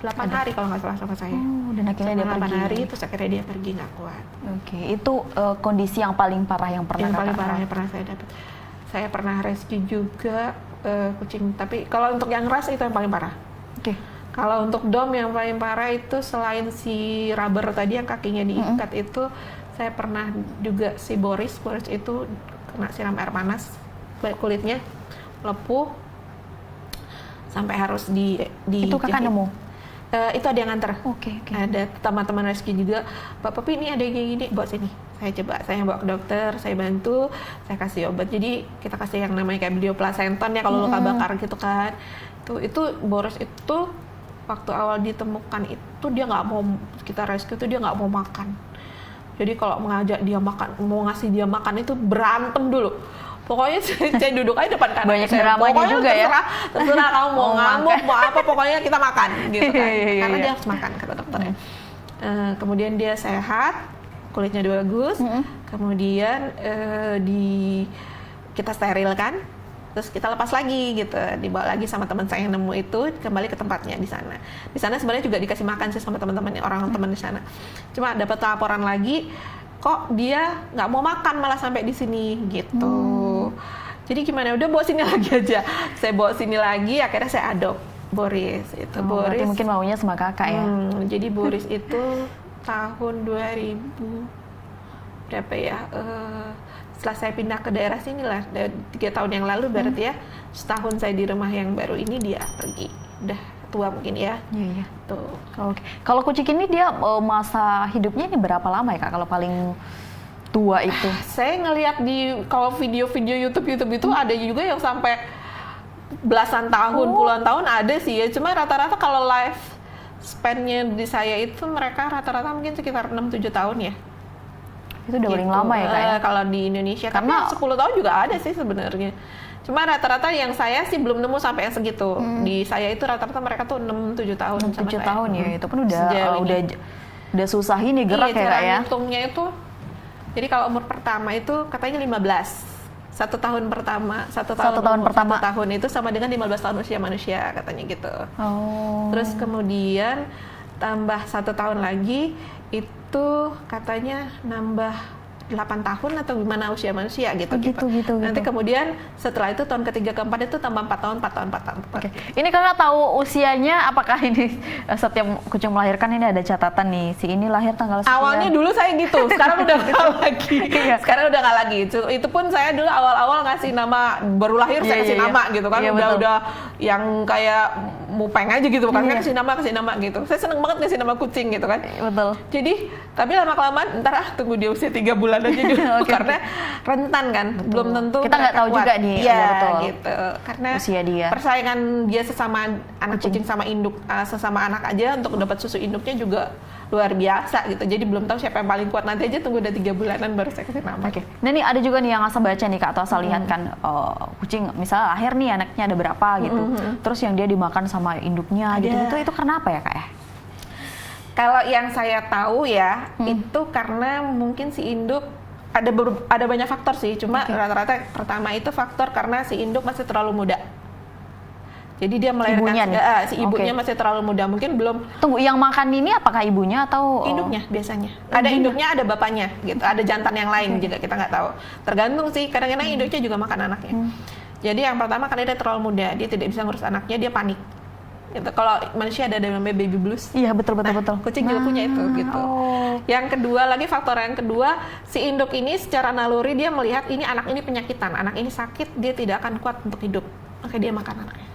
8 hari kalau nggak salah sama saya. Dan akhirnya dia pergi. 8 hari, terus akhirnya dia pergi nggak kuat. Oke, itu kondisi yang paling parah yang pernah yang pernah saya dapat. Saya pernah rescue juga kucing, tapi kalau untuk yang ras itu yang paling parah. Kalau untuk dom yang paling parah itu selain si rubber tadi yang kakinya diikat itu, saya pernah juga si Boris itu kena siram air panas, kulitnya lepuh sampai harus di itu kakak nemu? Itu ada yang nganter. Ada teman-teman rescue juga, Pak Pepi ini ada yang gini, bawa sini. Saya bawa ke dokter, saya bantu, saya kasih obat. Jadi kita kasih yang namanya kayak Bioplacenton ya kalau luka bakar gitu kan. Itu Boris itu waktu awal ditemukan itu dia nggak mau, kita rescue itu dia nggak mau makan. Jadi kalau mengajak dia makan, mau ngasih dia makan itu berantem dulu. Pokoknya saya duduk aja depan kanan. Banyak dramanya juga ya. Terserah kamu mau ngamuk, makan. mau apa, pokoknya kita makan gitu kan. Iya. Karena dia harus makan kata dokternya. Kemudian dia sehat, kulitnya bagus. Kemudian kita sterilkan. Terus kita lepas lagi gitu, dibawa lagi sama teman saya yang nemu itu kembali ke tempatnya di sana. Di sana sebenarnya juga dikasih makan sih sama teman-teman orang teman di sana. Cuma dapat laporan lagi, kok dia nggak mau makan malah sampai di sini gitu. Jadi gimana? Udah bawa sini lagi aja. Saya bawa sini lagi, akhirnya saya adopt Boris. Itu Boris. Mungkin maunya sama kakak ya. Jadi Boris itu tahun 2000 berapa ya? Setelah saya pindah ke daerah sini lah, 3 tahun yang lalu berarti ya, setahun saya di rumah yang baru ini dia pergi, udah tua mungkin ya. Iya. Tuh. Oke. Kalau kucing ini dia masa hidupnya ini berapa lama ya kak? Kalau paling tua itu? Saya ngelihat kalau video-video YouTube itu ada juga yang sampai belasan tahun, puluhan tahun ada sih ya. Cuma rata-rata kalau life span-nya di saya itu mereka rata-rata mungkin sekitar 6-7 tahun ya. Itu udah paling lama ya kak ya? Kalau di Indonesia, karena 10 tahun juga ada sih sebenarnya. Cuma rata-rata yang saya sih belum nemu sampai yang segitu. Di saya itu rata-rata mereka tuh 6-7 tahun. 6-7 tahun ya, itu pun udah susah ini gerak ya kak ya? Hitungnya itu, jadi kalau umur pertama itu katanya 15. Satu tahun pertama itu sama dengan 15 tahun usia manusia katanya gitu. Terus kemudian tambah 1 tahun lagi itu katanya nambah 8 tahun atau gimana usia manusia gitu. Nanti kemudian setelah itu tahun ketiga keempat itu tambah 4 tahun. Oke. Ini kakak tahu usianya, apakah ini setiap kucing melahirkan ini ada catatan nih, si ini lahir tanggal sekian? Awalnya dulu saya gitu, sekarang udah nggak lagi. Sekarang udah nggak lagi. Itu pun saya dulu awal-awal ngasih nama, baru lahir saya kasih nama gitu kan. Udah yang kayak mupeng aja gitu kan, kasih nama gitu. Saya seneng banget ngasih nama kucing gitu kan. Betul. Jadi tapi lama-kelamaan ntar tunggu dia usia 3 bulan aja dulu. Karena rentan kan, belum tentu kita nggak tahu kuat juga nih. Iya gitu, karena usia dia, persaingan dia sesama anak kucing sama induk, sesama anak aja untuk dapat susu induknya juga luar biasa gitu. Jadi belum tahu siapa yang paling kuat. Nanti aja tunggu udah 3 bulanan baru saya kasih nama. Oke. Nah nih ada juga nih yang asal baca nih kak, atau asal lihat kan, kucing misalnya lahir nih anaknya ada berapa gitu, terus yang dia dimakan sama induknya gitu, itu karena apa ya kak ya? Kalau yang saya tahu ya, itu karena mungkin si induk ada banyak faktor sih, cuma rata-rata pertama itu faktor karena si induk masih terlalu muda. Jadi dia melahirkan si ibunya masih terlalu muda, mungkin belum. Tunggu, yang makan ini apakah ibunya atau induknya biasanya? Ada induknya, ada bapaknya gitu, ada jantan yang lain juga kita nggak tahu. Tergantung sih, kadang-kadang induknya juga makan anaknya. Jadi yang pertama karena dia terlalu muda, dia tidak bisa ngurus anaknya, dia panik. Gitu. Kalau manusia ada namanya baby blues. Iya betul. Kucing juga punya itu gitu. Yang kedua lagi, faktor yang kedua, si induk ini secara naluri dia melihat ini anak ini penyakitan, anak ini sakit, dia tidak akan kuat untuk hidup, maka dia makan anaknya.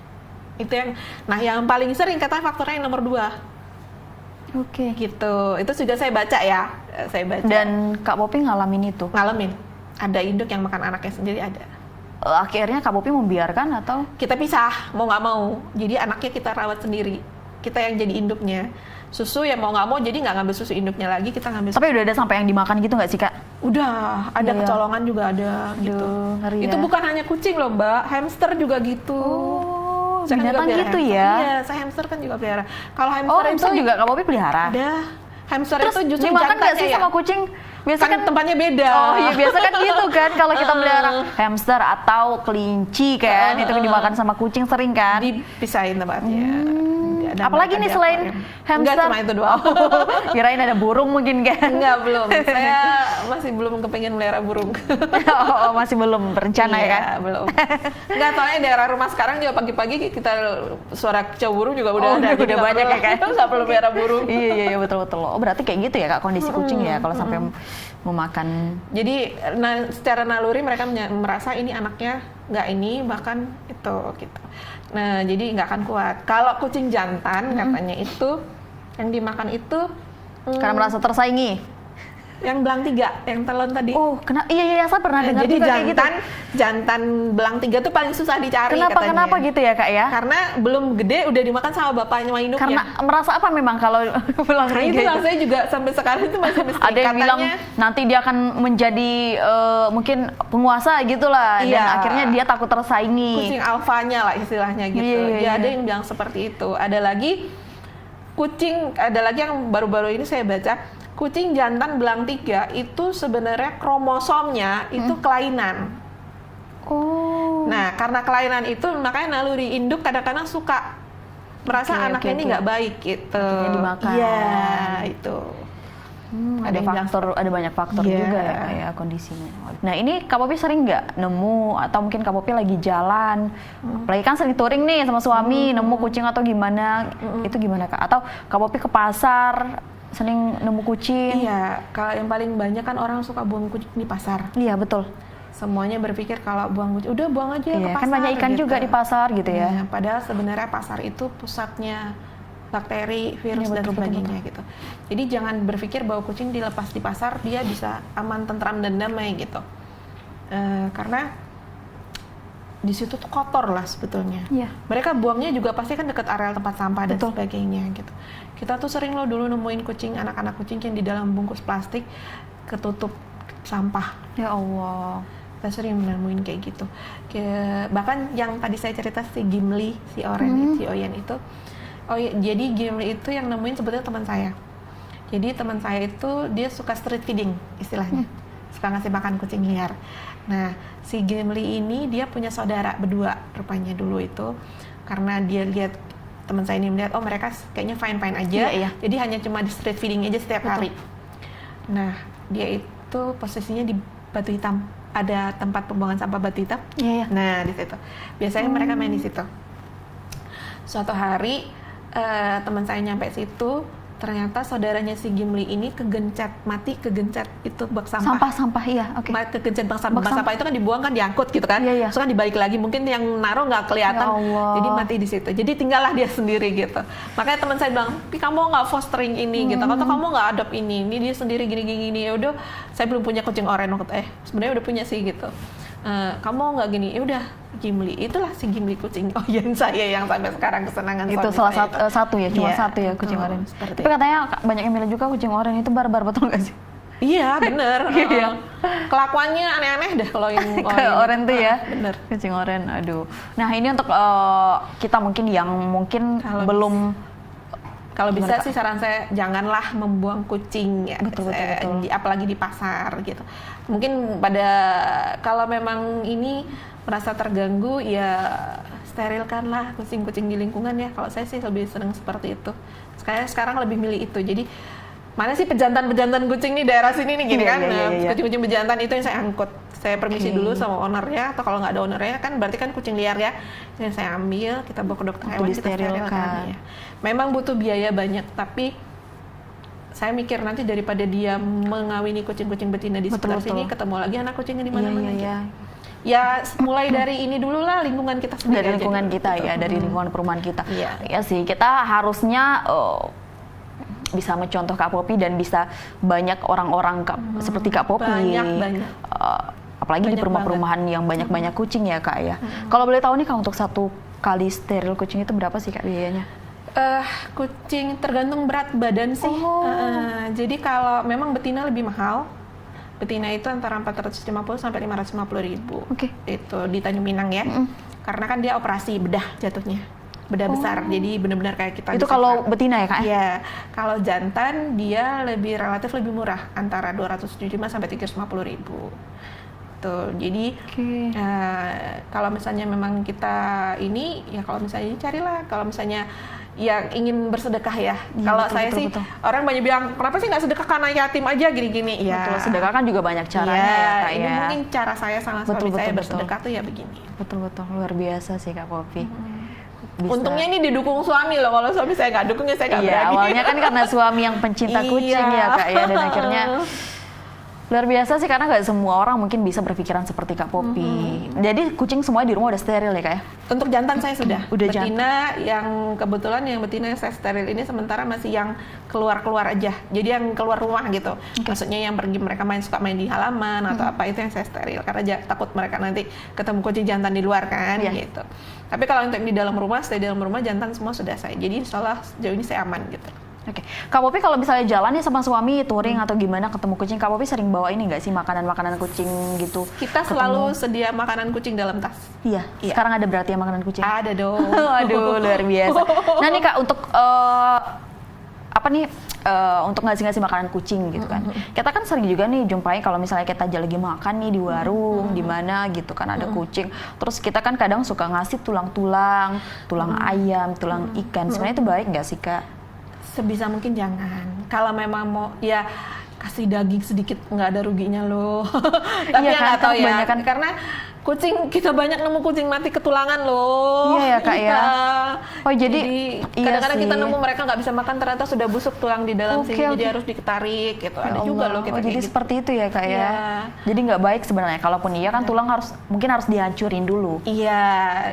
Itu yang paling sering katanya faktornya yang nomor 2. Oke. Gitu. Itu juga saya baca ya. Dan Kak Popi ngalamin itu? Ngalamin. Ada induk yang makan anaknya sendiri, ada. Akhirnya Kak Popi membiarkan atau? Kita pisah, mau nggak mau. Jadi anaknya kita rawat sendiri. Kita yang jadi induknya. Susu ya mau nggak mau, jadi nggak ngambil susu induknya lagi, kita ngambil. Tapi udah ada sampai yang dimakan gitu nggak sih Kak? Udah, ada kecolongan juga ada. Gitu. Ngeri ya. Itu bukan hanya kucing loh Mbak, hamster juga gitu. Saya binatang gitu hamster. Ya? Iya, saya hamster kan juga pelihara. Kalau hamster itu juga Kak Popi pelihara? Ada. Hamster terus itu justru dimakan nggak sih sama kucing? Biasa kan tempatnya beda. Oh iya, biasa kan gitu kan kalau kita melihara hamster atau kelinci kan, itu dimakan sama kucing sering kan? Dipisahin tempatnya. Apalagi nih selain hamster? Enggak, cuma itu doang. Kirain ada burung mungkin kan? Enggak, belum. Saya masih belum kepengen melihara burung. Masih belum berencana ya kan? Belum. Enggak, soalnya daerah rumah sekarang juga pagi-pagi kita suara kicau burung juga udah ada. Udah banyak ya kan? Nggak perlu melihara burung. Iya, betul. Oh berarti kayak gitu ya Kak kondisi kucing ya kalau sampai memakan. Jadi secara naluri mereka merasa ini anaknya nggak ini, bahkan itu gitu. Nah jadi nggak akan kuat. Kalau kucing jantan katanya itu yang dimakan itu karena merasa tersaingi. Yang belang 3, yang telon tadi. Oh, iya saya pernah dengar jadi juga kayak gitu. Jantan belang 3 tuh paling susah dicari katanya. Kenapa gitu ya Kak ya? Karena belum gede udah dimakan sama bapaknya sama induknya. Karena merasa apa memang kalau belang 3 itu saya juga sampai sekarang itu masih misteri. Ada yang bilang nanti dia akan menjadi mungkin penguasa gitulah, dan akhirnya dia takut tersaingi. Kucing alfanya lah istilahnya gitu. Ada yang bilang seperti itu. Ada lagi yang baru-baru ini saya baca, kucing jantan belang 3 itu sebenarnya kromosomnya itu kelainan. Oh. Nah, karena kelainan itu makanya naluri induk kadang-kadang suka merasa anaknya ini nggak baik gitu. Akhirnya dimakan. Iya, itu. Ada banyak faktor juga ya kayak kondisinya. Nah ini Kak Popi sering nggak nemu, atau mungkin Kak Popi lagi jalan, apalagi kan sering touring nih sama suami, nemu kucing atau gimana, itu gimana Kak? Atau Kak Popi ke pasar sering nemu kucing? Iya, kalau yang paling banyak kan orang suka buang kucing di pasar. Iya betul. Semuanya berpikir kalau buang kucing, udah buang aja ke pasar. Kan banyak ikan juga di pasar gitu ya. Padahal sebenarnya pasar itu pusatnya bakteri, virus, dan sebagainya gitu. Jadi jangan berpikir bahwa kucing dilepas di pasar dia bisa aman, tentram, dan damai gitu. Karena di situ tuh kotor lah sebetulnya. Mereka buangnya juga pasti kan dekat area tempat sampah dan sebagainya gitu. Kita tuh sering loh dulu nemuin kucing, anak-anak kucing yang di dalam bungkus plastik ketutup sampah. Ya Allah. Kita sering nemuin kayak gitu. Bahkan yang tadi saya cerita si Gimli, si Oren, si Oyen itu. Jadi Gimli itu yang nemuin sebetulnya teman saya. Jadi teman saya itu dia suka street feeding istilahnya, suka ngasih makan kucing liar. Nah si Gimli ini dia punya saudara berdua rupanya dulu itu, karena dia lihat teman saya ini melihat mereka kayaknya fine aja, jadi hanya cuma di street feeding aja setiap hari. Nah dia itu posisinya di Batu Hitam, ada tempat pembuangan sampah Batu Hitam. Nah di situ biasanya mereka main di situ. Suatu hari teman saya nyampe situ, ternyata saudaranya si Gimli ini kegencet itu bak sampah. Kegencet bak sampah itu kan dibuang kan, diangkut gitu kan. Terus kan dibalik lagi, mungkin yang naruh nggak kelihatan, jadi mati di situ. Jadi tinggallah dia sendiri gitu. Makanya teman saya bilang, kamu nggak fostering ini gitu, atau kamu nggak adopt ini dia sendiri gini. Ya udah, saya belum punya kucing oren waktu sebenarnya udah punya sih gitu. Kamu nggak gini, ya udah Gimli, itulah si Gimli kucing Oyen saya yang sampai sekarang kesenangan. Itu salah satu ya, cuma satu ya kucing oren. Tapi katanya banyak yang bilang juga kucing oren itu barbar, betul nggak sih? Iya bener. Kelakuannya aneh-aneh dah kalau yang oren tuh ya. Bener. Kucing oren, aduh. Nah ini untuk kita mungkin yang belum. Kalau bisa sih saran saya janganlah membuang kucing ya, betul. Apalagi di pasar gitu. Mungkin kalau memang ini merasa terganggu ya sterilkanlah kucing-kucing di lingkungan ya. Kalau saya sih lebih senang seperti itu. Sekarang lebih milih itu. Jadi mana sih pejantan kucing nih daerah sini nih gini kan. Kucing-kucing pejantan itu yang saya angkut. Saya permisi dulu sama ownernya, atau kalau nggak ada ownernya kan berarti kan kucing liar ya. Yang saya ambil, kita bawa ke dokter hewan, kita sterilkan ya. Memang butuh biaya banyak, tapi saya mikir nanti daripada dia mengawini kucing-kucing betina di sekitar sini, ketemu lagi anak kucingnya di mana-mana. Ya mulai dari ini dulu lah, lingkungan kita sendiri. Dari lingkungan kita ya, dari lingkungan perumahan kita. Ya sih, kita harusnya bisa mencontoh Kak Popi dan bisa banyak orang-orang seperti Kak Popi. Banyak. Apalagi di perumahan yang banyak kucing ya Kak ya. Kalau boleh tahu nih Kak, untuk satu kali steril kucing itu berapa sih Kak biayanya? Kucing tergantung berat badan sih. Jadi kalau memang betina lebih mahal. Betina itu antara 450 sampai 550.000. Itu di Tanjung Pinang ya. Karena kan dia operasi bedah jatuhnya. Bedah besar. Jadi benar-benar kayak kita. Itu kalau betina ya Kak? Iya. Kalau jantan dia relatif lebih murah, antara 275 sampai 350.000. Jadi kalau misalnya memang kita ini ya, kalau misalnya carilah, kalau misalnya yang ingin bersedekah ya. Kalau saya sih orang banyak bilang kenapa sih nggak sedekah karena yatim aja gini-gini. Ya. Betul, sedekah kan juga banyak caranya ya Kak. Ini mungkin cara saya sama suami saya bersedekah tuh ya begini. Betul, luar biasa sih Kak Popi. Untungnya ini didukung suami loh. Kalau suami saya nggak dukung ya saya nggak berani. Awalnya kan karena suami yang pencinta kucing ya Kak ya, dan akhirnya Luar biasa sih, karena nggak semua orang mungkin bisa berpikiran seperti Kak Popi. Jadi kucing semua di rumah udah steril ya Kak ya? Untuk jantan saya sudah. Udah betina yang kebetulan yang betina yang saya steril ini sementara masih yang keluar-keluar aja. Jadi yang keluar rumah gitu. Maksudnya yang pergi mereka suka main di halaman atau apa, itu yang saya steril karena takut mereka nanti ketemu kucing jantan di luar kan gitu. Tapi kalau untuk di dalam rumah, stay di dalam rumah, jantan semua sudah saya. Jadi insyaallah sejauh ini saya aman gitu. Oke, Kak Popi kalau misalnya jalan nih sama suami touring atau gimana ketemu kucing, Kak Popi sering bawa ini nggak sih makanan-makanan kucing gitu? Kita selalu sedia makanan kucing dalam tas. Iya. Sekarang ada berarti ya makanan kucing? Ada dong. Aduh, luar biasa. Nah nih Kak, untuk apa nih untuk ngasih makanan kucing gitu kan? Kita kan sering juga nih jumpai kalau misalnya kita lagi makan nih di warung, di mana gitu kan ada kucing. Terus kita kan kadang suka ngasih tulang-tulang, tulang ayam, tulang ikan. Sebenarnya itu baik nggak sih Kak? Sebisa mungkin jangan. Kalau memang mau ya kasih daging sedikit, nggak ada ruginya loh. Tapi iya, nggak tahu ya, kan karena kucing kita banyak nemu kucing mati ketulangan loh. Iya ya Kak ya. Oh jadi kadang-kadang iya kita nemu mereka nggak bisa makan, ternyata sudah busuk tulang di dalam sini, jadi harus ditarik gitu. Ya ada Allah. juga loh kita jadi gitu. Seperti itu ya Kak ya. Jadi nggak baik sebenarnya. Kalaupun iya kan tulang mungkin harus dihancurin dulu. Iya,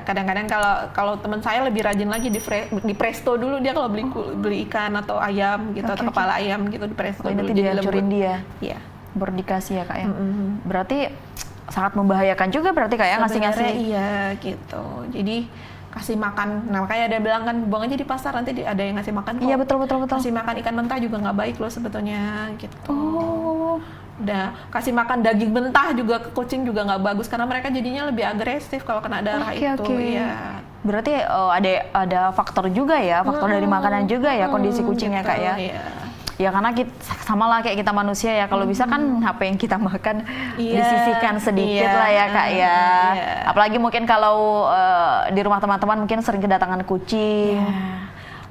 kadang-kadang kalau teman saya lebih rajin lagi di presto dulu, dia kalau beli ikan atau ayam gitu atau kepala ayam gitu di presto dulu, nanti dihancurin dia. Iya. Baru dikasih ya Kak ya. Berarti sangat membahayakan juga berarti Kak ya ngasih-ngasih. Iya gitu. Jadi kasih makan. Nah makanya ada bilang kan buang aja di pasar, nanti ada yang ngasih makan kok. Iya betul. Kasih makan ikan mentah juga nggak baik loh sebetulnya gitu. Oh. Udah kasih makan daging mentah juga ke kucing juga nggak bagus karena mereka jadinya lebih agresif kalau kena darah itu. Iya. Berarti ada faktor juga ya, faktor dari makanan juga ya kondisi kucingnya gitu, Kak ya. Iya. Ya karena sama lah kayak kita manusia ya, kalau bisa kan apa yang kita makan disisihkan sedikit lah ya Kak ya. Apalagi mungkin kalau di rumah teman-teman mungkin sering kedatangan kucing.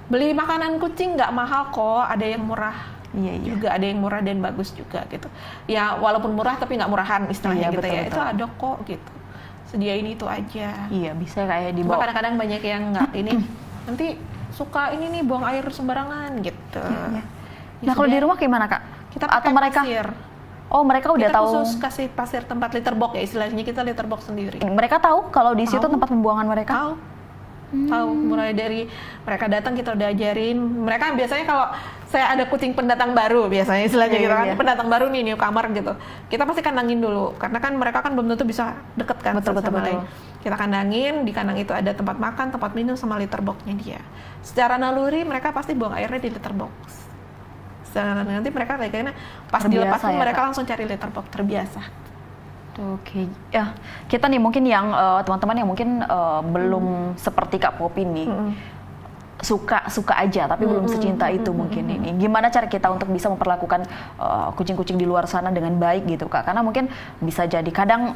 Beli makanan kucing nggak mahal kok, ada yang murah. Juga ada yang murah dan bagus juga gitu. Ya walaupun murah tapi nggak murahan istilahnya gitu ya. Itu ada kok gitu. Sediain itu aja. Iya bisa kayak dibawa. Cuma kadang-kadang banyak yang nggak ini nanti suka ini nih buang air sembarangan gitu. Nah kalau di rumah gimana Kak? Kita atau mereka? Pasir. Oh mereka udah tahu. Kita khusus kasih pasir tempat litter box ya istilahnya, kita litter box sendiri. Mereka tahu kalau di situ tempat pembuangan mereka? Tahu. Tahu, mulai dari mereka datang kita udah ajarin. Mereka biasanya kalau saya ada kucing pendatang baru biasanya istilahnya gitu kan, pendatang baru nih newcomer gitu. Kita pasti kandangin dulu karena kan mereka kan belum tentu bisa deket kan sama lain. Kita kandangin, di kandang itu ada tempat makan, tempat minum sama litter boxnya dia. Secara naluri mereka pasti buang airnya di litter box. Nanti mereka kayaknya pas dilepas pun mereka langsung cari litter box, terbiasa. Oke, ya kita nih mungkin yang teman-teman yang mungkin belum seperti Kak Popi nih, suka aja tapi belum secinta itu mungkin ini. Gimana cara kita untuk bisa memperlakukan kucing-kucing di luar sana dengan baik gitu Kak? Karena mungkin bisa jadi kadang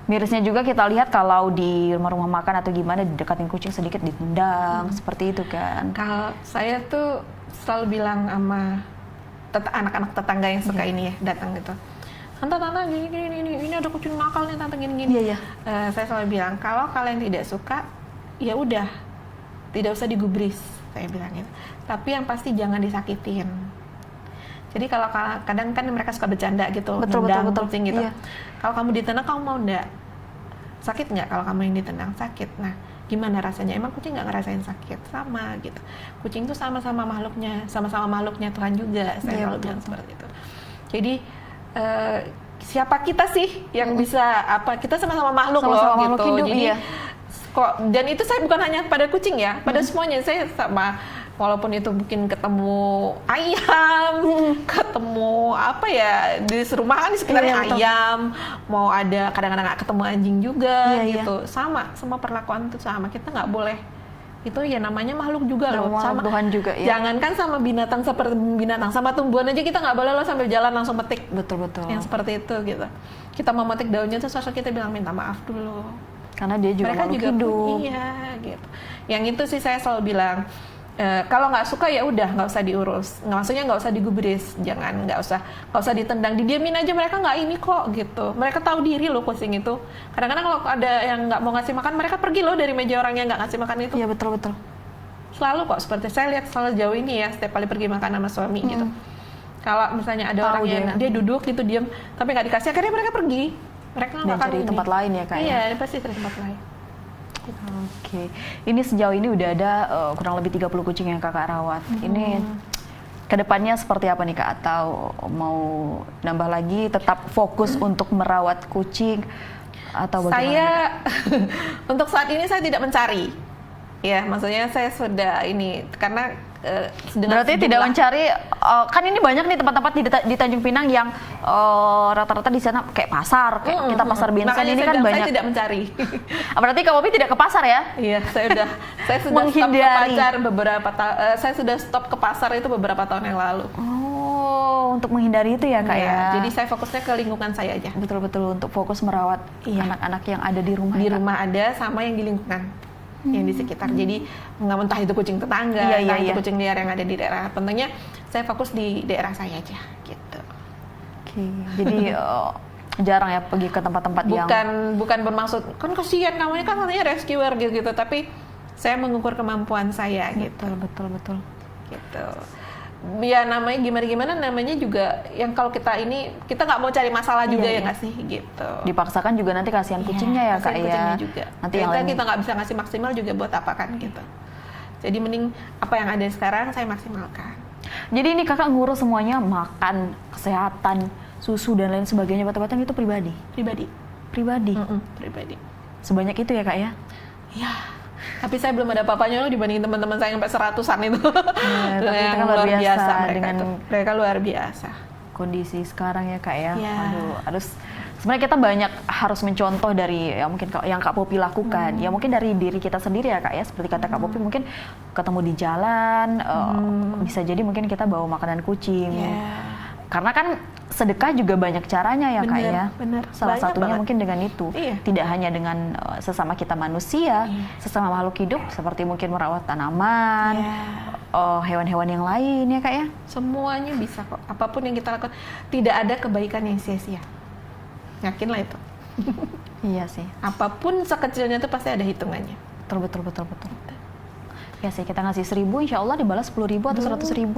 mirisnya juga kita lihat kalau di rumah-rumah makan atau gimana didekatin kucing sedikit ditendang seperti itu kan. Kalau saya tuh selalu bilang sama anak-anak tetangga yang suka ini ya datang gitu. Tante ini ada kucing nakal nih tante gini. Iya. Saya selalu bilang kalau kalian tidak suka ya udah tidak usah digubris, saya bilang gitu. Tapi yang pasti jangan disakitin. Jadi kalau kadang kan mereka suka bercanda gitu, betul kucing gitu. Iya. Kalau kamu ditendang kamu mau enggak? Sakit nggak kalau kamu yang ditendang? Sakit. Nah gimana rasanya? Emang kucing nggak ngerasain sakit? Sama gitu. Kucing itu sama-sama makhluknya Tuhan juga. Saya selalu bilang seperti itu. Jadi siapa kita sih yang bisa kita sama-sama makhluk makhluk gitu. Hidup, jadi dan itu saya bukan hanya pada kucing ya, pada semuanya saya sama. Walaupun itu mungkin ketemu ayam, ketemu apa ya di rumah kan di sekitarnya ayam, mau ada kadang-kadang nggak ketemu anjing juga gitu. Sama perlakuan itu sama, kita nggak boleh. Itu ya namanya makhluk juga loh, sama Tuhan juga ya. Jangankan sama binatang seperti binatang, sama tumbuhan aja kita nggak boleh loh sambil jalan langsung metik. Betul. Yang seperti itu gitu. Kita mau metik daunnya terus kita bilang minta maaf dulu. Karena dia juga mereka juga hidup. Iya gitu. Yang itu sih saya selalu bilang kalau nggak suka ya udah nggak usah diurus. Maksudnya nggak usah digubris, nggak usah ditendang, didiamin aja, mereka nggak ini kok gitu. Mereka tahu diri loh kucing itu. Kadang-kadang kalau ada yang nggak mau ngasih makan, mereka pergi loh dari meja orang yang nggak ngasih makan itu. Iya betul. Selalu kok seperti saya lihat selalu jauh ini ya setiap kali pergi makan sama suami gitu. Kalau misalnya ada Tahu orang yang dia duduk gitu diam, tapi nggak dikasih, akhirnya mereka pergi. Mereka nggak akan cari tempat lain ya Kak? Iya, pasti cari tempat lain. Oke. Ini sejauh ini udah ada kurang lebih 30 kucing yang Kakak rawat. Ini kedepannya seperti apa nih Kak? Atau mau nambah lagi, tetap fokus untuk merawat kucing atau bagaimana? Saya untuk saat ini saya tidak mencari. Ya, maksudnya saya sudah ini karena berarti tidak mencari, kan ini banyak nih tempat-tempat di Tanjung Pinang yang rata-rata di sana kayak pasar, kayak kita pasar bensin ini kan banyak. Saya tidak mencari. Berarti Kak Popi tidak ke pasar ya? Iya, saya sudah menghindari. Saya sudah stop ke pasar itu beberapa tahun yang lalu. Oh, untuk menghindari itu ya Kak ya? Jadi saya fokusnya ke lingkungan saya aja. Betul-betul untuk fokus merawat anak-anak yang ada di rumah. Di rumah ada sama yang di lingkungan. Yang di sekitar, jadi nggak mentah itu kucing tetangga, entah itu kucing liar yang ada di daerah. Tentunya saya fokus di daerah saya aja, gitu. Oke, jadi jarang ya pergi ke tempat-tempat yang bukan bermaksud kan kasihan kamu ini kan katanya rescuer gitu, tapi saya mengukur kemampuan saya, gitu. Betul. Gitu. Ya namanya gimana namanya juga yang kalau kita nggak mau cari masalah juga ya nggak sih gitu. Dipaksakan juga nanti kasihan kucingnya ya Kak ya. Juga. Nanti yang kita nggak bisa ngasih maksimal juga buat apa kan gitu. Jadi mending apa yang ada sekarang saya maksimalkan. Jadi ini Kakak ngurus semuanya, makan, kesehatan, susu dan lain sebagainya, obat-obatan itu pribadi. Pribadi. Sebanyak itu ya Kak ya? Ya. Tapi saya belum ada apa-apanya loh dibanding teman-teman saya sampai 100-an itu. Tapi itu kan luar biasa mereka luar biasa. Kondisi sekarang ya Kak ya. Aduh, harus sebenarnya kita banyak harus mencontoh dari mungkin yang Kak Popi lakukan. Ya mungkin dari diri kita sendiri ya Kak ya. Seperti kata Kak Popi mungkin ketemu di jalan, bisa jadi mungkin kita bawa makanan kucing. Karena kan sedekah juga banyak caranya ya Kak ya. Salah satunya mungkin dengan itu. Tidak hanya dengan sesama kita manusia, sesama makhluk hidup seperti mungkin merawat tanaman, hewan-hewan yang lain ya Kak ya. Semuanya bisa kok. Apapun yang kita lakukan, tidak ada kebaikan yang sia-sia. Yakinlah itu. Iya sih. Apapun sekecilnya itu pasti ada hitungannya. Betul. Ya sih, kita ngasih 1.000, insya Allah dibalas 10.000 atau 100.000.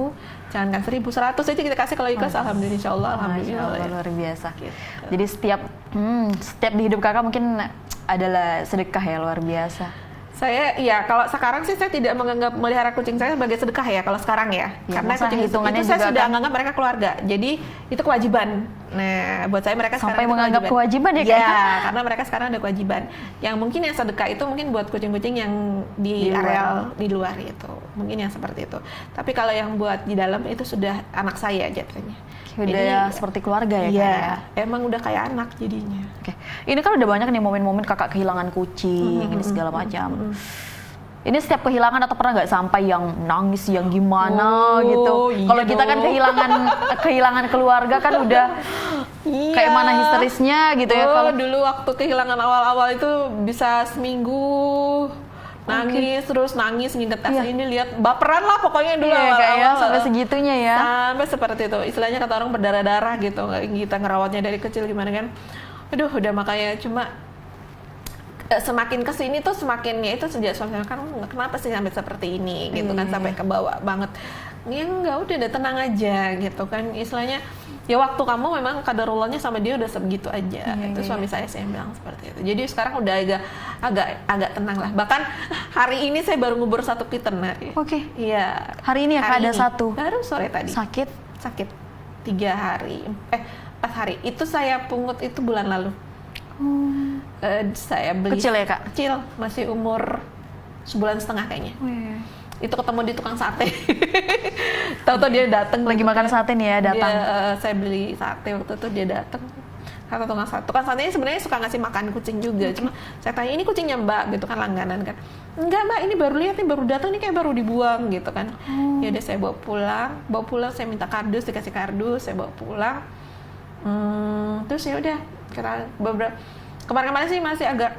Jangan kan 1.000, 100 aja kita kasih kalau ikhlas. Alhamdulillah, insya Allah. Alhamdulillah, luar biasa. Gitu. Jadi setiap di hidup Kakak mungkin adalah sedekah ya, luar biasa. Kalau sekarang sih saya tidak menganggap melihara kucing saya sebagai sedekah ya, kalau sekarang ya. Karena kucing itu saya sudah menganggap mereka keluarga. Jadi itu kewajiban. Nah, buat saya mereka sampai menganggap kewajiban ya Kak? Ya, karena mereka sekarang ada kewajiban. Yang mungkin yang sedekah itu mungkin buat kucing-kucing yang di areal di luar itu. Mungkin yang seperti itu. Tapi kalau yang buat di dalam itu sudah anak saya jatuhnya. Udah seperti keluarga ya Kak ya? Emang udah kayak anak jadinya. Oke. Ini kan udah banyak nih momen-momen Kakak kehilangan kucing, ini segala macam. Ini setiap kehilangan atau pernah nggak sampai yang nangis yang gimana gitu? Kalau kita kan kehilangan keluarga kan udah kayak mana histerisnya gitu ya. Kalau dulu waktu kehilangan awal-awal itu bisa seminggu nangis terus nginget ini lihat baperan lah pokoknya dulu awal-awal sampai segitunya ya. Sampai seperti itu. Istilahnya kata orang berdarah-darah gitu. Kita ngerawatnya dari kecil gimana kan. Aduh udah makanya cuma semakin kesini tuh semakinnya itu sejak suami kan kenapa sih sampai seperti ini gitu kan sampai ke bawah banget. Ya enggak udah tenang aja gitu kan istilahnya ya waktu kamu memang kadarullahnya sama dia udah sebegitu aja. Itu suami saya bilang seperti itu. Jadi sekarang udah agak tenang lah. Bahkan hari ini saya baru ngubur 1 kitten. Oke. Iya. Hari ini ya ada 1. Baru sore tadi. Sakit 3 hari. 4 hari. Itu saya pungut itu bulan lalu. Saya beli kecil ya Kak? Kecil, masih umur sebulan setengah kayaknya. Itu ketemu di tukang sate. Tahu-tahu dia datang lagi makan sate nih ya datang. Saya beli sate waktu itu dia datang. Kata tukang satenya sebenarnya suka ngasih makan kucing juga. Cuma saya tanya ini kucingnya Mbak gitu kan langganan kan. Enggak Mbak, ini baru lihat nih baru datang nih kayak baru dibuang gitu kan. Ya udah saya bawa pulang saya minta kardus dikasih kardus saya bawa pulang. Terus ya udah beberapa kemarin-kemarin sih masih agak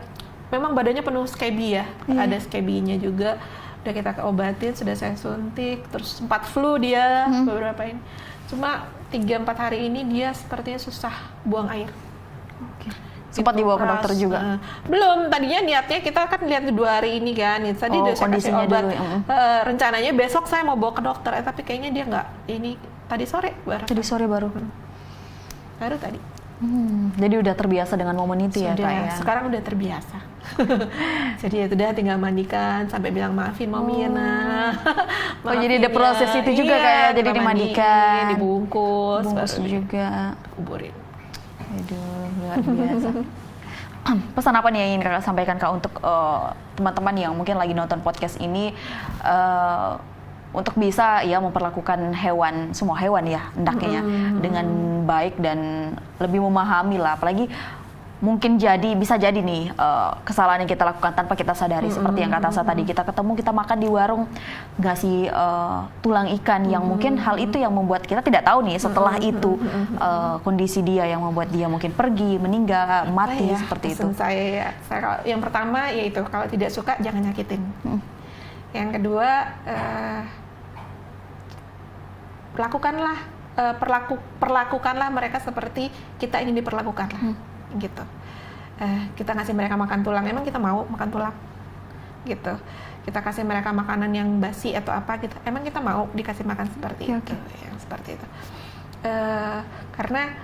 memang badannya penuh scaby ya. Ada scaby-nya juga. Udah kita obatin, sudah saya suntik, terus sempat flu dia beberapa ini. Cuma 3-4 hari ini dia sepertinya susah buang air. Sempat dibawa ke dokter juga? Belum, tadinya niatnya kita kan lihat 2 hari ini kan. Tadi udah saya kasih obat. Rencananya besok saya mau bawa ke dokter, tapi kayaknya dia nggak ini tadi sore baru. Tadi sore baru. Baru tadi. Jadi udah terbiasa dengan momen itu ya, Sudah, Kak ya? sekarang udah terbiasa. Jadi ya sudah tinggal mandikan sampai bilang maafin Mami ya nah. Oh jadi ada proses itu juga kayak jadi dimandikan, dibungkus, bungkus juga, kuburin. Aduh luar biasa. Pesan apa nih yang ingin Kakak sampaikan Kak untuk teman-teman yang mungkin lagi nonton podcast ini untuk bisa ya memperlakukan hewan, semua hewan ya hendaknya dengan baik dan lebih memahami lah, apalagi mungkin bisa jadi nih kesalahan yang kita lakukan tanpa kita sadari seperti yang kata saya tadi, kita ketemu kita makan di warung ngasih tulang ikan yang mungkin hal itu yang membuat kita tidak tahu nih setelah itu kondisi dia yang membuat dia mungkin pergi, meninggal, mati seperti itu. Saya yang pertama yaitu kalau tidak suka jangan nyakitin. Yang kedua perlakukanlah mereka seperti kita ingin diperlakukan lah. Gitu. Kita ngasih mereka makan tulang, emang kita mau makan tulang? Gitu. Kita kasih mereka makanan yang basi atau apa, emang kita mau dikasih makan seperti itu, yang seperti itu. Karena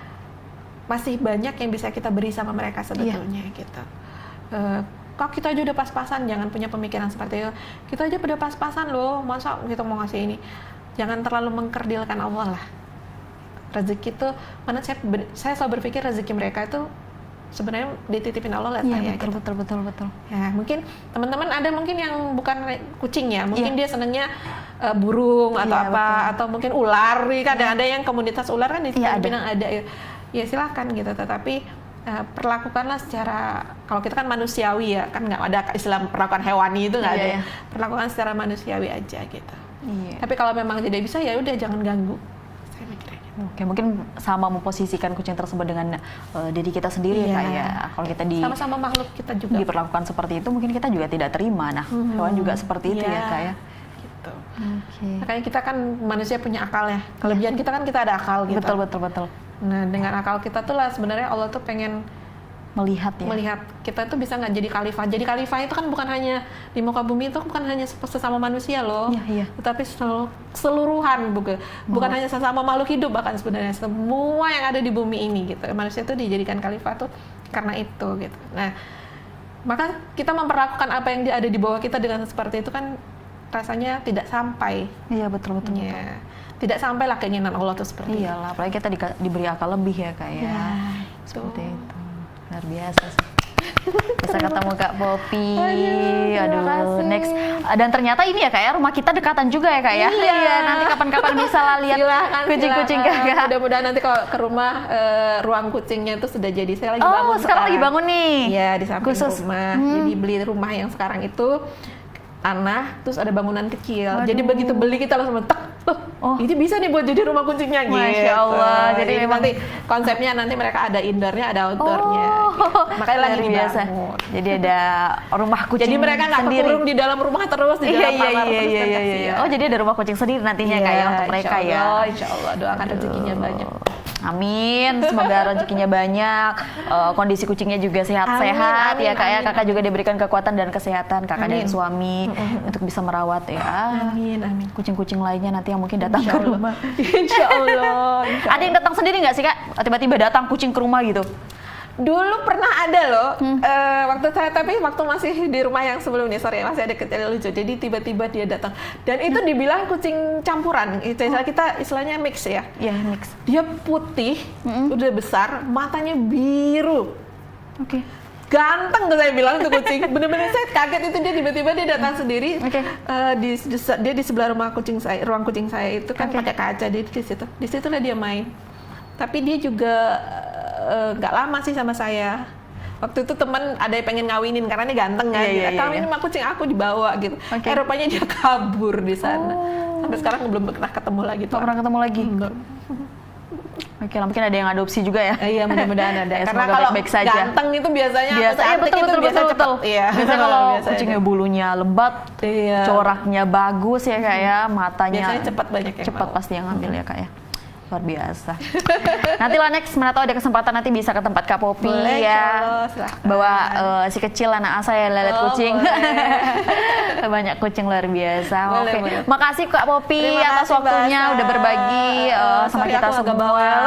masih banyak yang bisa kita beri sama mereka sebetulnya, gitu. Kok kita aja udah pas-pasan, jangan punya pemikiran seperti itu. Kita aja udah pas-pasan loh, masa kita mau ngasih ini? Jangan terlalu mengkerdilkan Allah lah. Rezeki itu, mana saya selalu berpikir rezeki mereka itu sebenarnya dititipin Allah lihat saya. Betul. Ya, mungkin teman-teman ada mungkin yang bukan kucing ya, mungkin dia senangnya burung atau apa, atau mungkin ular. Ada yang komunitas ular kan di Filipina ada. Ya silakan gitu, tetapi perlakukanlah secara, kalau kita kan manusiawi ya, kan nggak ada istilah perlakuan hewani itu nggak ada. Perlakukan secara manusiawi aja gitu. Tapi kalau memang tidak bisa ya udah jangan ganggu. Saya mikirnya. Oke, mungkin sama memposisikan kucing tersebut dengan diri kita sendiri ya Kak ya. Kalau kita sama-sama makhluk kita juga diperlakukan seperti itu, mungkin kita juga tidak terima. Nah, hewan juga seperti itu ya Kak ya. Gitu. Makanya kita kan manusia punya akal ya. Kelebihan kita kan kita ada akal gitu. Betul. Nah, dengan akal kita tuh lah sebenarnya Allah tuh pengen melihat kita tuh bisa nggak jadi khalifah. Jadi khalifah itu kan bukan hanya di muka bumi, itu bukan hanya sesama manusia loh, tetapi keseluruhan, bukan hanya sesama makhluk hidup, bahkan sebenarnya semua yang ada di bumi ini gitu. Manusia itu dijadikan khalifah tuh karena itu gitu. Nah, maka kita memperlakukan apa yang ada di bawah kita dengan seperti itu kan rasanya tidak sampai. Iya betul. Tidak sampailah keinginan Allah tuh seperti itu. Iyalah, apalagi kita diberi akal lebih ya Kak ya. Seperti itu. Luar biasa sih. Bisa ketemu Kak Poppy. Aduh, next. Dan ternyata ini ya Kak ya, rumah kita dekatan juga ya Kak ya. Iya, nanti kapan-kapan bisa lah lihat kucing-kucing Kakak. Mudah-mudahan nanti kalau ke rumah ruang kucingnya itu sudah jadi. Saya lagi bangun sekarang lagi bangun nih. Iya, di samping rumah. Jadi beli rumah yang sekarang itu tanah, terus ada bangunan kecil. Jadi begitu beli kita langsung ini bisa nih buat jadi rumah kucingnya gitu. Masya Allah. Jadi memang nanti konsepnya nanti mereka ada indoornya, ada outdoornya. Gitu. Makanya lagi biasa. Jadi ada rumah kucing. Jadi mereka nggak kekurung di dalam rumah terus di dalam kamar terus. Iya. Oh jadi ada rumah kucing sendiri nantinya kayak untuk mereka ya. Insya Allah doakan rezekinya banyak. Amin, semoga rezekinya banyak, kondisi kucingnya juga sehat-sehat ya Kak ya. Kakak juga diberikan kekuatan dan kesehatan Kakak dan suami untuk bisa merawat ya. Amin. Kucing-kucing lainnya nanti yang mungkin datang ke rumah. Insya Allah. Ada yang datang sendiri nggak sih Kak? Tiba-tiba datang kucing ke rumah gitu? Dulu pernah ada loh, tapi waktu masih di rumah yang sebelumnya, masih ada kecil lucu. Jadi tiba-tiba dia datang dan itu dibilang kucing campuran. Kita istilahnya mix ya. Iya mix. Dia putih, udah besar, matanya biru. Oke. Ganteng tuh saya bilang tuh kucing. Bener-bener saya kaget itu dia tiba-tiba dia datang sendiri. Dia di sebelah rumah kucing saya, ruang kucing saya itu kan pakai kaca di situ. Di situlah dia main. Tapi dia juga nggak lama sih sama saya. Waktu itu teman ada yang pengen ngawinin karena dia ganteng kan. Kawinin sama kucing aku dibawa gitu. Rupanya dia kabur di sana. Sampai sekarang belum pernah ketemu lagi. Pernah ketemu lagi? Belum. Oke, mungkin ada yang adopsi juga ya? Iya, mudah-mudahan ada. Karena kalau ganteng itu biasanya betul. Biasanya kalau kucingnya bulunya lebat, coraknya bagus ya Kak ya, matanya biasanya cepat pasti yang ngambil ya Kak ya. Luar biasa. Nanti lah next, mana tahu ada kesempatan nanti bisa ke tempat Kak Popi. Boleh, ya. silahkan. Bawa si kecil anak saya lihat kucing. Banyak kucing luar biasa. Boleh, Oke. boleh. Makasih Kak Popi Terima atas kasih, waktunya Mbak udah Asa. berbagi sama Sorry, kita aku agak semua. bawel.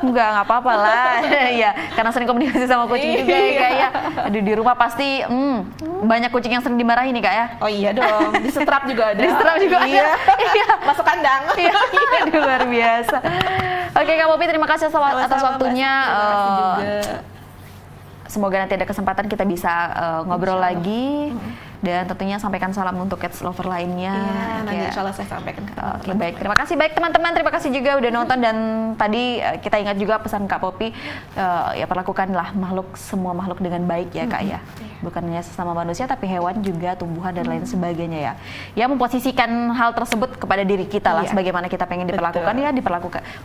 Enggak apa-apa lah. Ya, karena sering komunikasi sama kucing juga ya Kak ya. Aduh, di rumah pasti banyak kucing yang sering dimarahin nih Kak ya. Oh iya dong, disetrap juga ada. Disetrap juga iya. ada. Iya. Masuk kandang. Iya, aduh, luar biasa. Oke Kak Popi, terima kasih atas Sama-sama, waktunya. Mbak. Terima kasih juga. Semoga nanti ada kesempatan kita bisa ngobrol lagi. Dan tentunya sampaikan salam untuk cats lover lainnya. Iya, nanti Ya. insya Allah saya sampaikan ke teman-teman. Oke, baik. Terima kasih baik teman-teman. Terima kasih juga udah nonton, dan tadi kita ingat juga pesan Kak Popi, ya perlakukanlah semua makhluk dengan baik ya Kak ya. Bukan hanya sesama manusia tapi hewan juga, tumbuhan dan lain sebagainya ya. Ya, memposisikan hal tersebut kepada diri kita lah, Iya. sebagaimana kita pengen diperlakukan. Betul. Ya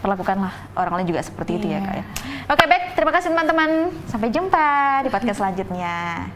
perlakukanlah orang lain juga seperti itu ya Kak ya. Oke, baik. Terima kasih teman-teman. Sampai jumpa di podcast selanjutnya.